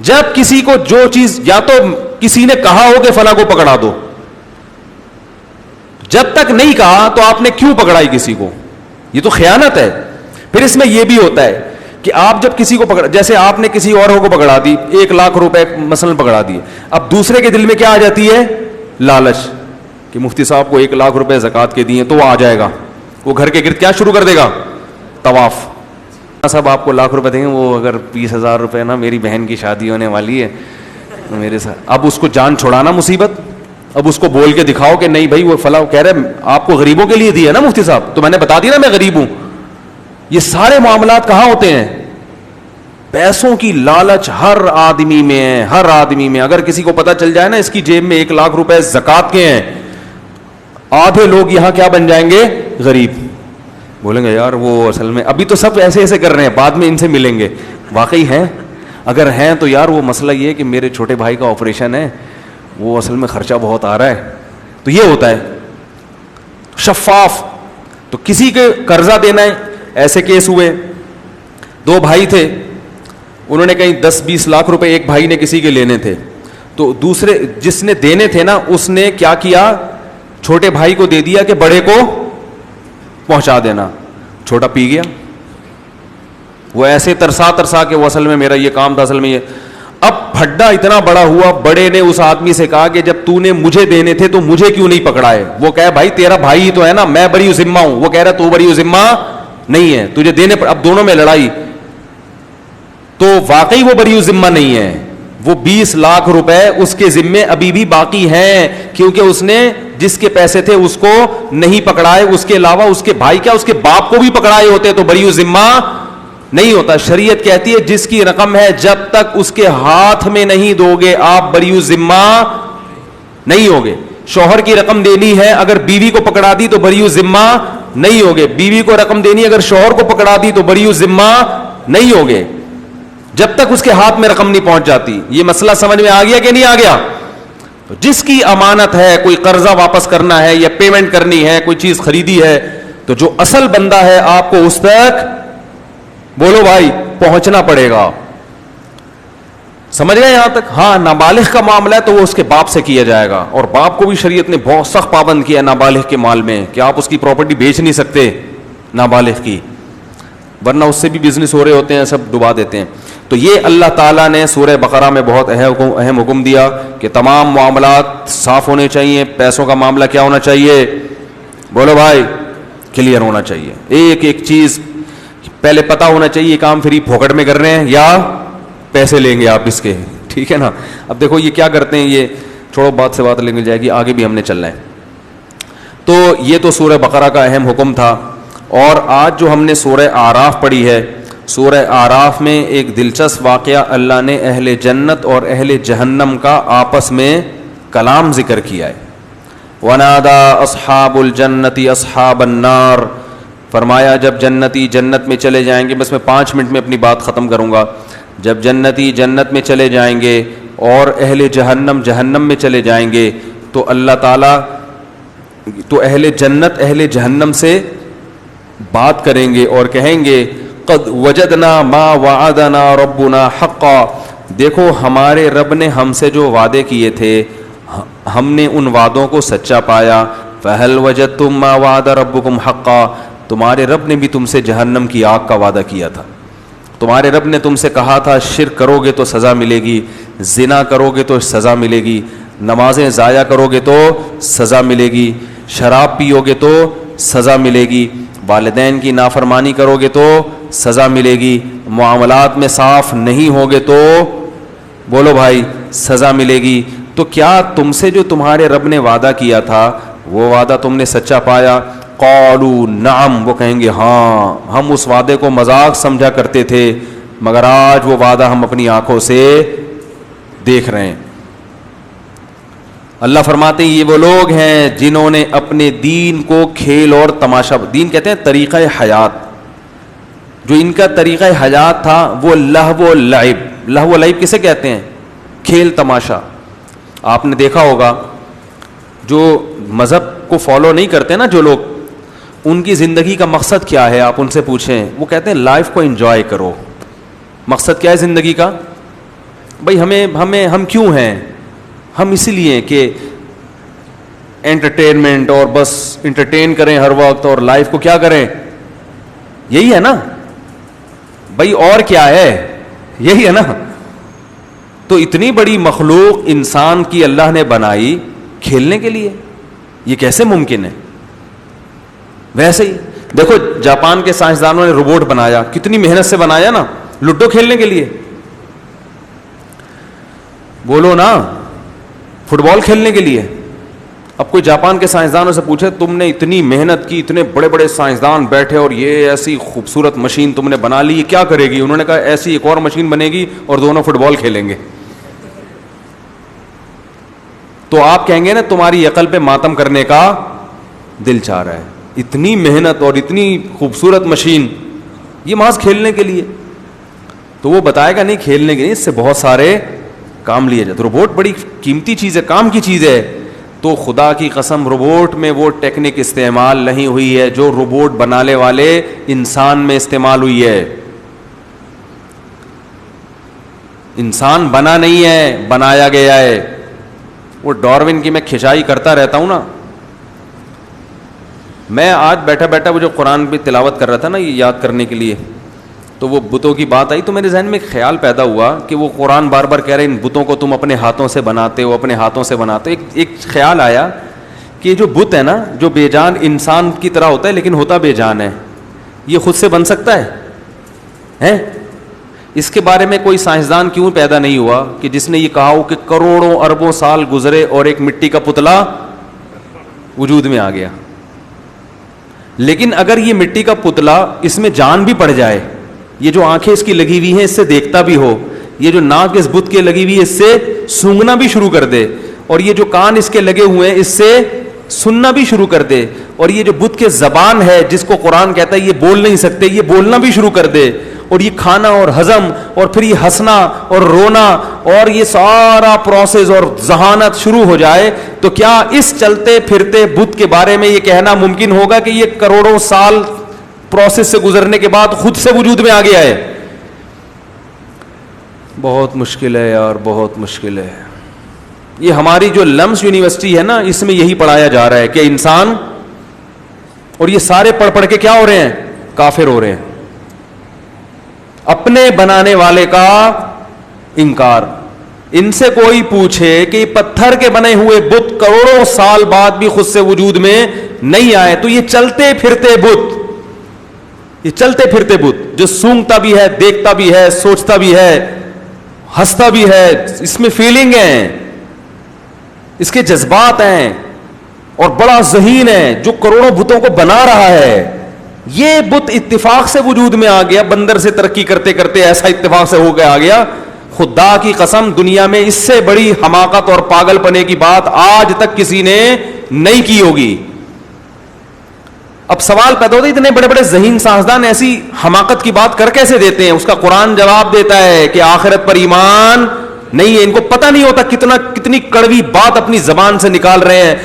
جب کسی کو جو چیز, یا تو کسی نے کہا ہو کہ فلاں کو پکڑا دو, جب تک نہیں کہا تو آپ نے کیوں پکڑائی کسی کو؟ یہ تو خیانت ہے. پھر اس میں یہ بھی ہوتا ہے کہ آپ جب کسی کو پکڑا, جیسے آپ نے کسی اور کو پکڑا دی, 1,00,000 روپے مثلا پکڑا دیے, اب دوسرے کے دل میں کیا آ جاتی ہے؟ لالچ, کہ مفتی صاحب کو 1,00,000 روپے زکوٰۃ کے دیے, تو وہ آ جائے گا, وہ گھر کے گرد کیا شروع کر دے گا؟ طواف. صاحب آپ کو 1,00,000 روپے دیں گے, وہ اگر 20,000 روپے نا میری بہن کی شادی ہونے والی ہے میرے ساتھ. اب اس کو جان چھوڑانا مصیبت. اب اس کو بول کے دکھاؤ کہ نہیں بھائی وہ فلاں کہہ رہے آپ کو غریبوں کے لیے دیا نا مفتی صاحب, تو میں نے بتا دیا نا میں غریب ہوں. یہ سارے معاملات کہاں ہوتے ہیں؟ پیسوں کی لالچ ہر آدمی میں ہے, ہر آدمی میں. اگر کسی کو پتہ چل جائے نا اس کی جیب میں 1,00,000 روپے زکوٰۃ کے ہیں, آدھے لوگ یہاں کیا بن جائیں گے؟ غریب. بولیں گے یار وہ اصل میں ابھی تو سب ایسے ایسے کر رہے ہیں, بعد میں ان سے ملیں گے. واقعی ہیں؟ اگر ہیں تو یار وہ مسئلہ یہ ہے کہ میرے چھوٹے بھائی کا آپریشن ہے, وہ اصل میں خرچہ بہت آ رہا ہے. تو یہ ہوتا ہے شفاف. تو کسی کے قرضہ دینا ہے, ایسے کیس ہوئے, 2 بھائی تھے, انہوں نے کہیں 10-20 لاکھ روپے ایک بھائی نے کسی کے لینے تھے, تو دوسرے جس نے دینے تھے نا اس نے کیا کیا, چھوٹے بھائی کو دے دیا کہ بڑے کو پہنچا دینا. چھوٹا پی گیا, وہ ایسے ترسا کہ وہ اصل میں میرا یہ کام تھا, اصل میں یہ. اب پھڈا اتنا بڑا ہوا, بڑے نے اس آدمی سے کہا کہ جب تو نے مجھے دینے تھے تو مجھے کیوں نہیں پکڑائے. وہ کہے بھائی تیرا بھائی ہی تو ہے نا, میں بری ذمہ ہوں. وہ کہہ رہا تو بری ذمہ نہیں ہے, تجھے دینے پر. اب دونوں میں لڑائی. تو واقعی وہ بری ذمہ نہیں ہے, وہ 20 لاکھ روپے اس کے ذمے ابھی بھی باقی ہیں, کیونکہ اس نے جس کے پیسے تھے اس کو نہیں پکڑائے. اس کے علاوہ اس کے بھائی کیا اس کے باپ کو بھی پکڑائے ہوتے تو بری ذمہ نہیں ہوتا. شریعت کہتی ہے جس کی رقم ہے جب تک اس کے ہاتھ میں نہیں دو گے آپ بری ذمہ نہیں ہوگے. شوہر کی رقم دینی ہے, اگر بیوی کو پکڑا دی تو بری ذمہ نہیں ہوگے. بیوی کو رقم دینی اگر شوہر کو پکڑا دی تو بری ذمہ نہیں ہوگے, جب تک اس کے ہاتھ میں رقم نہیں پہنچ جاتی. یہ مسئلہ سمجھ میں آ گیا کہ نہیں آ گیا؟ تو جس کی امانت ہے, کوئی قرضہ واپس کرنا ہے یا پیمنٹ کرنی ہے, کوئی چیز خریدی ہے, تو جو اصل بندہ ہے آپ کو اس تک بولو بھائی پہنچنا پڑے گا. سمجھ گئے یہاں تک؟ ہاں نابالغ کا معاملہ ہے تو وہ اس کے باپ سے کیا جائے گا, اور باپ کو بھی شریعت نے بہت سخت پابند کیا نابالغ کے مال میں کہ آپ اس کی پراپرٹی بیچ نہیں سکتے نابالغ کی, ورنہ اس سے بھی بزنس ہو رہے ہوتے ہیں, سب ڈبا دیتے ہیں. تو یہ اللہ تعالیٰ نے سورہ بقرہ میں بہت اہم حکم دیا کہ تمام معاملات صاف ہونے چاہیے. پیسوں کا معاملہ کیا ہونا چاہیے؟ بولو بھائی کلیئر ہونا چاہیے. ایک ایک چیز پہلے پتا ہونا چاہیے, یہ کام فری پھوکٹ میں کر رہے ہیں یا پیسے لیں گے آپ اس کے, ٹھیک ہے نا. اب دیکھو یہ کیا کرتے ہیں, یہ چھوڑو بات سے بات لے جائے گی, آگے بھی ہم نے چلنا ہے. تو یہ تو سورہ بقرہ کا اہم حکم تھا. اور آج جو ہم نے سورہ اعراف پڑھی ہے, سورہ اعراف میں ایک دلچسپ واقعہ اللہ نے اہل جنت اور اہل جہنم کا آپس میں کلام ذکر کیا ہے. وَنَادَى أَصْحَابُ الْجَنَّةِ أَصْحَابَ النَّارِ, فرمایا جب جنتی جنت میں چلے جائیں گے, بس میں 5 منٹ میں اپنی بات ختم کروں گا. جب جنتی جنت میں چلے جائیں گے اور اہل جہنم جہنم میں چلے جائیں گے, تو اللہ تعالیٰ تو اہل جنت اہل جہنم سے بات کریں گے اور کہیں گے قد وجدنا ما وعدنا ربنا حقا, دیکھو ہمارے رب نے ہم سے جو وعدے کیے تھے ہم نے ان وعدوں کو سچا پایا. فہل وجدتم ما وعد ربکم حقا, تمہارے رب نے بھی تم سے جہنم کی آگ کا وعدہ کیا تھا. تمہارے رب نے تم سے کہا تھا شرک کرو گے تو سزا ملے گی, زنا کرو گے تو سزا ملے گی, نمازیں ضائع کرو گے تو سزا ملے گی, شراب پیو گے تو سزا ملے گی, والدین کی نافرمانی کرو گے تو سزا ملے گی, معاملات میں صاف نہیں ہوگے تو بولو بھائی سزا ملے گی. تو کیا تم سے جو تمہارے رب نے وعدہ کیا تھا وہ وعدہ تم نے سچا پایا؟ قالوا نعم, وہ کہیں گے ہاں ہم اس وعدے کو مذاق سمجھا کرتے تھے مگر آج وہ وعدہ ہم اپنی آنکھوں سے دیکھ رہے ہیں. اللہ فرماتے ہیں یہ وہ لوگ ہیں جنہوں نے اپنے دین کو کھیل اور تماشا, دین کہتے ہیں طریقہ حیات, جو ان کا طریقہ حیات تھا وہ لہو و لعب. لہو و لعب کسے کہتے ہیں؟ کھیل تماشا. آپ نے دیکھا ہوگا جو مذہب کو فالو نہیں کرتے نا جو لوگ, ان کی زندگی کا مقصد کیا ہے آپ ان سے پوچھیں, وہ کہتے ہیں لائف کو انجوائے کرو. مقصد کیا ہے زندگی کا؟ بھائی ہم کیوں ہیں؟ ہم اسی لیے کہ انٹرٹینمنٹ, اور بس انٹرٹین کریں ہر وقت, اور لائف کو کیا کریں, یہی ہے نا بھائی, اور کیا ہے, یہی ہے نا. تو اتنی بڑی مخلوق انسان کی اللہ نے بنائی کھیلنے کے لیے, یہ کیسے ممکن ہے؟ ویسے ہی دیکھو جاپان کے سائنسدانوں نے روبوٹ بنایا, کتنی محنت سے بنایا نا, لوڈو کھیلنے کے لیے. بولو نا, فٹ بال کھیلنے کے لیے. اب کوئی جاپان کے سائنسدانوں سے پوچھے تم نے اتنی محنت کی, اتنے بڑے بڑے سائنسدان بیٹھے اور یہ ایسی خوبصورت مشین تم نے بنا لی, یہ کیا کرے گی؟ انہوں نے کہا ایسی ایک اور مشین بنے گی اور دونوں فٹ بال کھیلیں گے. تو آپ کہیں گے نا تمہاری عقل پہ ماتم کرنے کا دل چاہ رہا ہے. اتنی محنت اور اتنی خوبصورت مشین, یہ محض کھیلنے کے لیے. تو وہ بتائے گا نہیں کھیلنے کے لیے, اس سے بہت سارے کام لیا جاتا. روبوٹ بڑی قیمتی چیز ہے, کام کی چیز ہے. تو خدا کی قسم روبوٹ میں وہ ٹیکنک استعمال نہیں ہوئی ہے جو روبوٹ بنانے والے انسان میں استعمال ہوئی ہے. انسان بنا نہیں ہے, بنایا گیا ہے. وہ ڈارون کی میں کھچائی کرتا رہتا ہوں نا. میں آج بیٹھا بیٹھا وہ جو قرآن پہ تلاوت کر رہا تھا نا یہ یاد کرنے کے لیے, تو وہ بتوں کی بات آئی تو میرے ذہن میں ایک خیال پیدا ہوا کہ وہ قرآن بار بار کہہ رہے ہیں ان بتوں کو تم اپنے ہاتھوں سے بناتے ہو, اپنے ہاتھوں سے بناتے ہو. ایک خیال آیا کہ جو بت ہے نا جو بے جان انسان کی طرح ہوتا ہے لیکن ہوتا بے جان ہے, یہ خود سے بن سکتا ہے؟ اس کے بارے میں کوئی سائنسدان کیوں پیدا نہیں ہوا کہ جس نے یہ کہا ہو کہ کروڑوں اربوں سال گزرے اور ایک مٹی کا پتلا وجود میں آ گیا. لیکن اگر یہ مٹی کا پتلا اس میں جان بھی پڑ جائے, یہ جو آنکھیں اس کی لگی ہوئی ہیں اس سے دیکھتا بھی ہو, یہ جو ناک اس بت کے لگی ہوئی ہے اس سے سونگنا بھی شروع کر دے, اور یہ جو کان اس کے لگے ہوئے ہیں اس سے سننا بھی شروع کر دے, اور یہ جو بت کے زبان ہے جس کو قرآن کہتا ہے یہ بول نہیں سکتے یہ بولنا بھی شروع کر دے, اور یہ کھانا اور ہضم اور پھر یہ ہنسنا اور رونا اور یہ سارا پروسیس اور ذہانت شروع ہو جائے, تو کیا اس چلتے پھرتے بت کے بارے میں یہ کہنا ممکن ہوگا کہ یہ کروڑوں سال پروسیس سے گزرنے کے بعد خود سے وجود میں آ گیا ہے؟ بہت مشکل ہے یار, بہت مشکل ہے. یہ ہماری جو لمس یونیورسٹی ہے نا اس میں یہی پڑھایا جا رہا ہے کہ انسان, اور یہ سارے پڑھ پڑھ کے کیا ہو رہے ہیں؟ کافر ہو رہے ہیں. اپنے بنانے والے کا انکار. ان سے کوئی پوچھے کہ پتھر کے بنے ہوئے بت کروڑوں سال بعد بھی خود سے وجود میں نہیں آئے, تو یہ چلتے پھرتے بت, یہ چلتے پھرتے بت جو سونگتا بھی ہے, دیکھتا بھی ہے, سوچتا بھی ہے, ہنستا بھی ہے, اس میں فیلنگ ہے, اس کے جذبات ہیں, اور بڑا ذہین ہے جو کروڑوں بتوں کو بنا رہا ہے, یہ بت اتفاق سے وجود میں آ گیا. بندر سے ترقی کرتے کرتے ایسا اتفاق سے ہو گیا آ گیا. خدا کی قسم دنیا میں اس سے بڑی حماقت اور پاگل پنے کی بات آج تک کسی نے نہیں کی ہوگی. اب سوال پیدا ہوتا ہے اتنے بڑے بڑے ذہین سائنسدان ایسی حماقت کی بات کر کیسے دیتے ہیں؟ اس کا قرآن جواب دیتا ہے کہ آخرت پر ایمان نہیں ہے. ان کو پتہ نہیں ہوتا کتنی کڑوی بات اپنی زبان سے نکال رہے ہیں,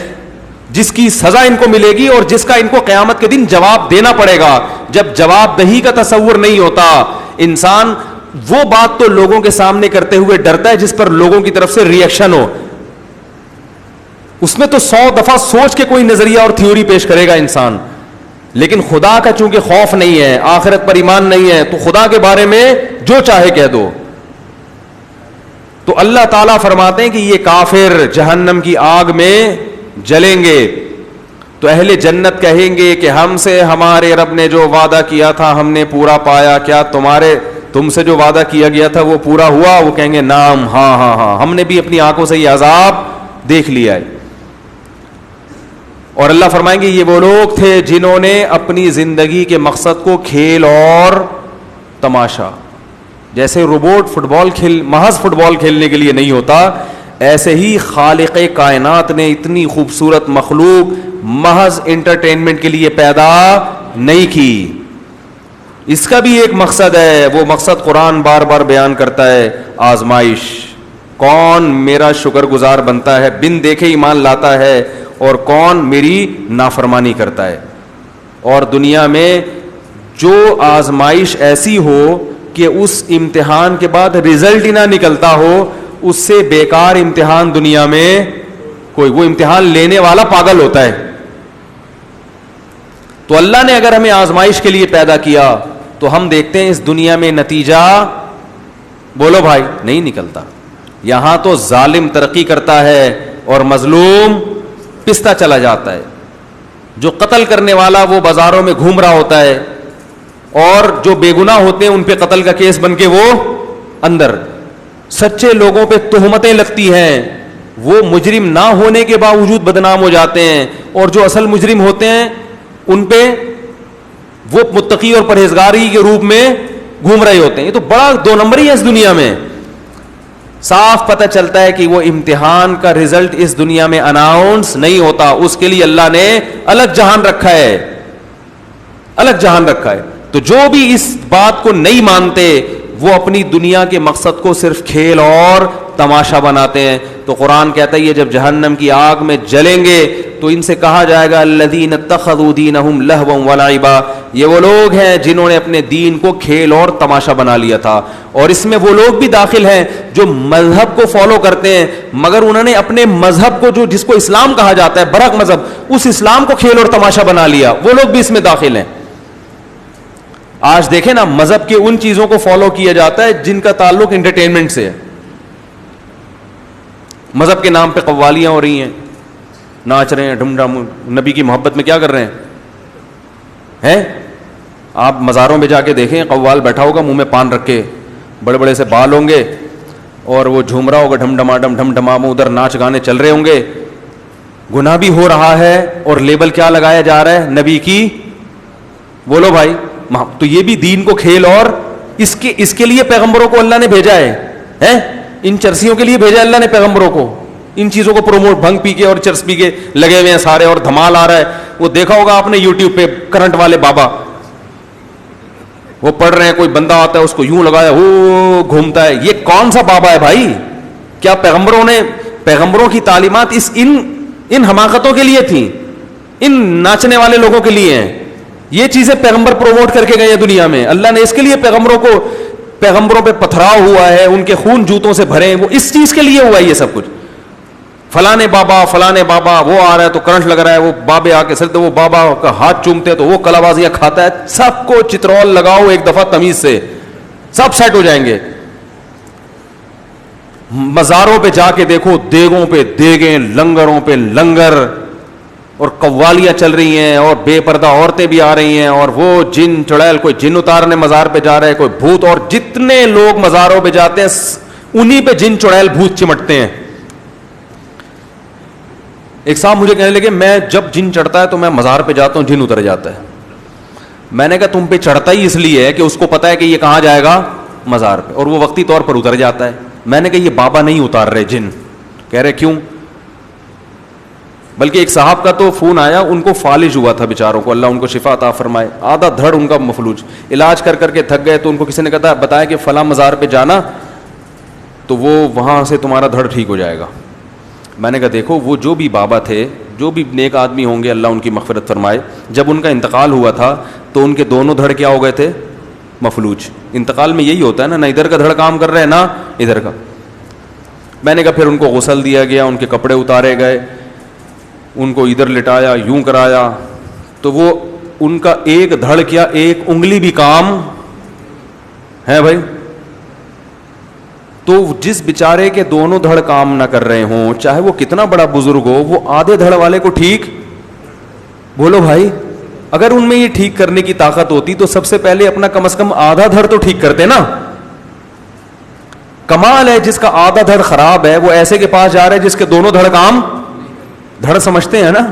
جس کی سزا ان کو ملے گی اور جس کا ان کو قیامت کے دن جواب دینا پڑے گا. جب جواب دہی کا تصور نہیں ہوتا, انسان وہ بات تو لوگوں کے سامنے کرتے ہوئے ڈرتا ہے جس پر لوگوں کی طرف سے ری ایکشن ہو. اس میں تو 100 دفعہ سوچ کے کوئی نظریہ اور تھیوری پیش کرے گا انسان. لیکن خدا کا چونکہ خوف نہیں ہے, آخرت پر ایمان نہیں ہے, تو خدا کے بارے میں جو چاہے کہہ دو. تو اللہ تعالیٰ فرماتے ہیں کہ یہ کافر جہنم کی آگ میں جلیں گے. تو اہل جنت کہیں گے کہ ہم سے ہمارے رب نے جو وعدہ کیا تھا ہم نے پورا پایا, کیا تم سے جو وعدہ کیا گیا تھا وہ پورا ہوا؟ وہ کہیں گے نام, ہاں ہاں ہاں, ہم نے بھی اپنی آنکھوں سے یہ عذاب دیکھ لیا ہے. اور اللہ فرمائیں گے یہ وہ لوگ تھے جنہوں نے اپنی زندگی کے مقصد کو کھیل اور تماشا, جیسے روبوٹ محض فٹ بال کھیلنے کے لیے نہیں ہوتا, ایسے ہی خالق کائنات نے اتنی خوبصورت مخلوق محض انٹرٹینمنٹ کے لیے پیدا نہیں کی. اس کا بھی ایک مقصد ہے, وہ مقصد قرآن بار بار بیان کرتا ہے, آزمائش. کون میرا شکر گزار بنتا ہے, بن دیکھے ایمان لاتا ہے, اور کون میری نافرمانی کرتا ہے. اور دنیا میں جو آزمائش ایسی ہو کہ اس امتحان کے بعد رزلٹ ہی نہ نکلتا ہو, اس سے بیکار امتحان دنیا میں کوئی, وہ امتحان لینے والا پاگل ہوتا ہے. تو اللہ نے اگر ہمیں آزمائش کے لیے پیدا کیا تو ہم دیکھتے ہیں اس دنیا میں نتیجہ بولو بھائی نہیں نکلتا. یہاں تو ظالم ترقی کرتا ہے اور مظلوم پستا چلا جاتا ہے. جو قتل کرنے والا وہ بازاروں میں گھوم رہا ہوتا ہے, اور جو بے گناہ ہوتے ہیں ان پہ قتل کا کیس بن کے وہ اندر. سچے لوگوں پہ تہمتیں لگتی ہیں, وہ مجرم نہ ہونے کے باوجود بدنام ہو جاتے ہیں, اور جو اصل مجرم ہوتے ہیں ان پہ وہ متقی اور پرہیزگاری کے روپ میں گھوم رہے ہوتے ہیں. یہ تو بڑا 2 نمبری ہے اس دنیا میں. صاف پتہ چلتا ہے کہ وہ امتحان کا رزلٹ اس دنیا میں اناؤنس نہیں ہوتا, اس کے لیے اللہ نے الگ جہان رکھا ہے, الگ جہان رکھا ہے. تو جو بھی اس بات کو نہیں مانتے وہ اپنی دنیا کے مقصد کو صرف کھیل اور تماشا بناتے ہیں. تو قرآن کہتا ہے یہ جب جہنم کی آگ میں جلیں گے تو ان سے کہا جائے گا الذین اتخذوا دینہم لہوا ولعبا, یہ وہ لوگ ہیں جنہوں نے اپنے دین کو کھیل اور تماشا بنا لیا تھا. اور اس میں وہ لوگ بھی داخل ہیں جو مذہب کو فالو کرتے ہیں مگر انہوں نے اپنے مذہب کو, جو جس کو اسلام کہا جاتا ہے برحق مذہب, اس اسلام کو کھیل اور تماشا بنا لیا, وہ لوگ بھی اس میں داخل ہیں. آج دیکھیں نا, مذہب کے ان چیزوں کو فالو کیا جاتا ہے جن کا تعلق انٹرٹینمنٹ سے ہے. مذہب کے نام پہ قوالیاں ہو رہی ہیں, ناچ رہے ہیں, ڈھم ڈھم, نبی کی محبت میں کیا کر رہے ہیں؟ آپ مزاروں میں جا کے دیکھیں, قوال بیٹھا ہوگا منہ میں پان رکھ کے, بڑے بڑے سے بال ہوں گے اور وہ جھوم رہا ہوگا ڈھم ڈھماڈم ڈھم ڈھمام, ادھر ناچ گانے چل رہے ہوں گے. گناہ بھی ہو رہا ہے اور لیبل کیا لگایا جا رہا ہے؟ نبی کی. بولو بھائی, تو یہ بھی دین کو کھیل, اور اس کے لیے پیغمبروں کو اللہ نے بھیجا ہے. ان چرسیوں کے لیے بھیجا اللہ نے پیغمبروں کو, ان چیزوں کو پروموٹ, بھنگ پی کے اور چرس پی کے لگے ہوئے ہیں سارے, اور دھمال آ رہا ہے. وہ دیکھا ہوگا آپ نے یوٹیوب پہ کرنٹ والے بابا, وہ پڑھ رہے ہیں, کوئی بندہ آتا ہے اس کو یوں لگایا, وہ گھومتا ہے. یہ کون سا بابا ہے بھائی؟ کیا پیغمبروں کی تعلیمات ان حماقتوں کے لیے تھیں, ان ناچنے والے لوگوں کے لیے ہیں؟ یہ چیزیں پیغمبر پروموٹ کر کے گئے ہیں دنیا میں. اللہ نے اس کے لیے پیغمبروں پہ پتھراؤ ہوا ہے, ان کے خون جوتوں سے بھرے ہیں, وہ اس چیز کے لیے ہوا ہے یہ سب کچھ. فلانے بابا وہ آ رہا ہے تو کرنٹ لگ رہا ہے, وہ بابے آ کے سلتے, وہ بابا کا ہاتھ چومتے ہیں تو وہ کلا بازیاں کھاتا ہے. سب کو چترول لگاؤ ایک دفعہ تمیز سے, سب سیٹ ہو جائیں گے. مزاروں پہ جا کے دیکھو, دیگوں پہ دیگیں, لنگروں پہ لنگر, اور قوالیاں چل رہی ہیں, اور بے پردہ عورتیں بھی آ رہی ہیں, اور وہ جن چڑیل, کوئی جن اتارنے مزار پہ جا رہے ہیں, کوئی بھوت, اور جتنے لوگ مزاروں پہ جاتے ہیں انہی پہ جن چڑیل بھوت چمٹتے ہیں. ایک صاحب مجھے کہنے لگے میں جب جن چڑھتا ہے تو میں مزار پہ جاتا ہوں, جن اتر جاتا ہے. میں نے کہا تم پہ چڑھتا ہی اس لیے ہے کہ اس کو پتا ہے کہ یہ کہاں جائے گا, مزار پہ, اور وہ وقتی طور پر اتر جاتا ہے. میں نے کہا یہ بابا نہیں اتار رہے جن. کہہ رہے کیوں؟ بلکہ ایک صاحب کا تو فون آیا, ان کو فالج ہوا تھا بیچاروں کو, اللہ ان کو شفا عطا فرمائے, آدھا دھڑ ان کا مفلوج, علاج کر کر کے تھک گئے. تو ان کو کسی نے کہا بتایا کہ فلاں مزار پہ جانا تو وہ وہاں سے تمہارا دھڑ ٹھیک ہو جائے گا. میں نے کہا دیکھو, وہ جو بھی بابا تھے, جو بھی نیک آدمی ہوں گے, اللہ ان کی مغفرت فرمائے, جب ان کا انتقال ہوا تھا تو ان کے دونوں دھڑ کیا ہو گئے تھے؟ مفلوج. انتقال میں یہی ہوتا ہے نا, نہ ادھر کا دھڑ کام کر رہے ہیں نہ ادھر کا. میں نے کہا پھر ان کو غسل دیا گیا, ان کے کپڑے اتارے گئے, ان کو ادھر لٹایا, یوں کرایا, تو وہ ان کا ایک دھڑ کیا, ایک انگلی بھی کام ہے بھائی. تو جس بیچارے کے دونوں دھڑ کام نہ کر رہے ہوں, چاہے وہ کتنا بڑا بزرگ ہو, وہ آدھے دھڑ والے کو ٹھیک, بولو بھائی, اگر ان میں یہ ٹھیک کرنے کی طاقت ہوتی تو سب سے پہلے اپنا کم از کم آدھا دھڑ تو ٹھیک کرتے نا. کمال ہے جس کا آدھا دھڑ خراب ہے, وہ ایسے کے پاس جا رہے جس کے دونوں دھڑ کام, دھڑ سمجھتے ہیں نا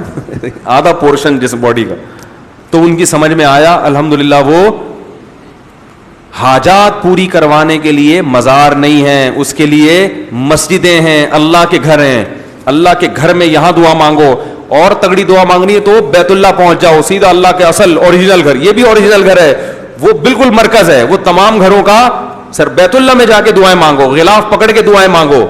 آدھا پورشن جس باڈی کا. تو ان کی سمجھ میں آیا, الحمدللہ وہ حاجات پوری کروانے کے لیے مزار نہیں ہیں, اس کے لیے مسجدیں ہیں, اللہ کے گھر ہیں. اللہ کے گھر میں یہاں دعا مانگو, اور تگڑی دعا مانگنی ہے تو بیت اللہ پہنچ جاؤ, سیدھا اللہ کے اصل اوریجنل گھر. یہ بھی اوریجنل گھر ہے, وہ بالکل مرکز ہے, وہ تمام گھروں کا سر. بیت اللہ میں جا کے دعائیں مانگو, غلاف پکڑ کے دعائیں مانگو,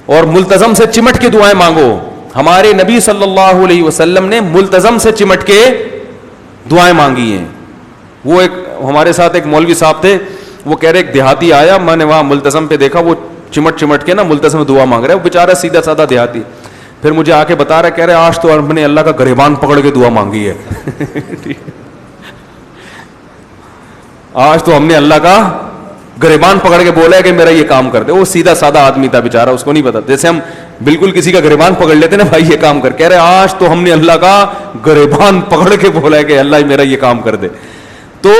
اور ملتزم سے چمٹ کے دعائیں مانگو. ہمارے نبی صلی اللہ علیہ وسلم نے ملتزم سے چمٹ کے دعائیں مانگی ہیں. وہ ایک ہمارے ساتھ ایک مولوی صاحب تھے, وہ کہہ رہے ایک دیہاتی آیا, میں نے وہاں ملتزم پہ دیکھا, وہ چمٹ کے نا ملتزم دعا مانگ رہا ہے, وہ بیچارہ سیدھا سادہ دیہاتی. پھر مجھے آ کے بتا رہا ہے, کہہ رہے آج تو ہم نے اللہ کا گریبان پکڑ کے دعا مانگی ہے آج تو ہم نے اللہ کا گریبان پکڑ کے بولا ہے کہ میرا یہ کام کر دے. وہ سیدھا سادہ آدمی تھا بیچارہ, اس کو نہیں پتا. جیسے ہم بالکل کسی کا گریبان پکڑ لیتے نا, بھائی یہ کام کر, کہہ رہے آج تو ہم نے اللہ کا گریبان پکڑ کے بولا ہے کہ اللہ میرا یہ کام کر دے. تو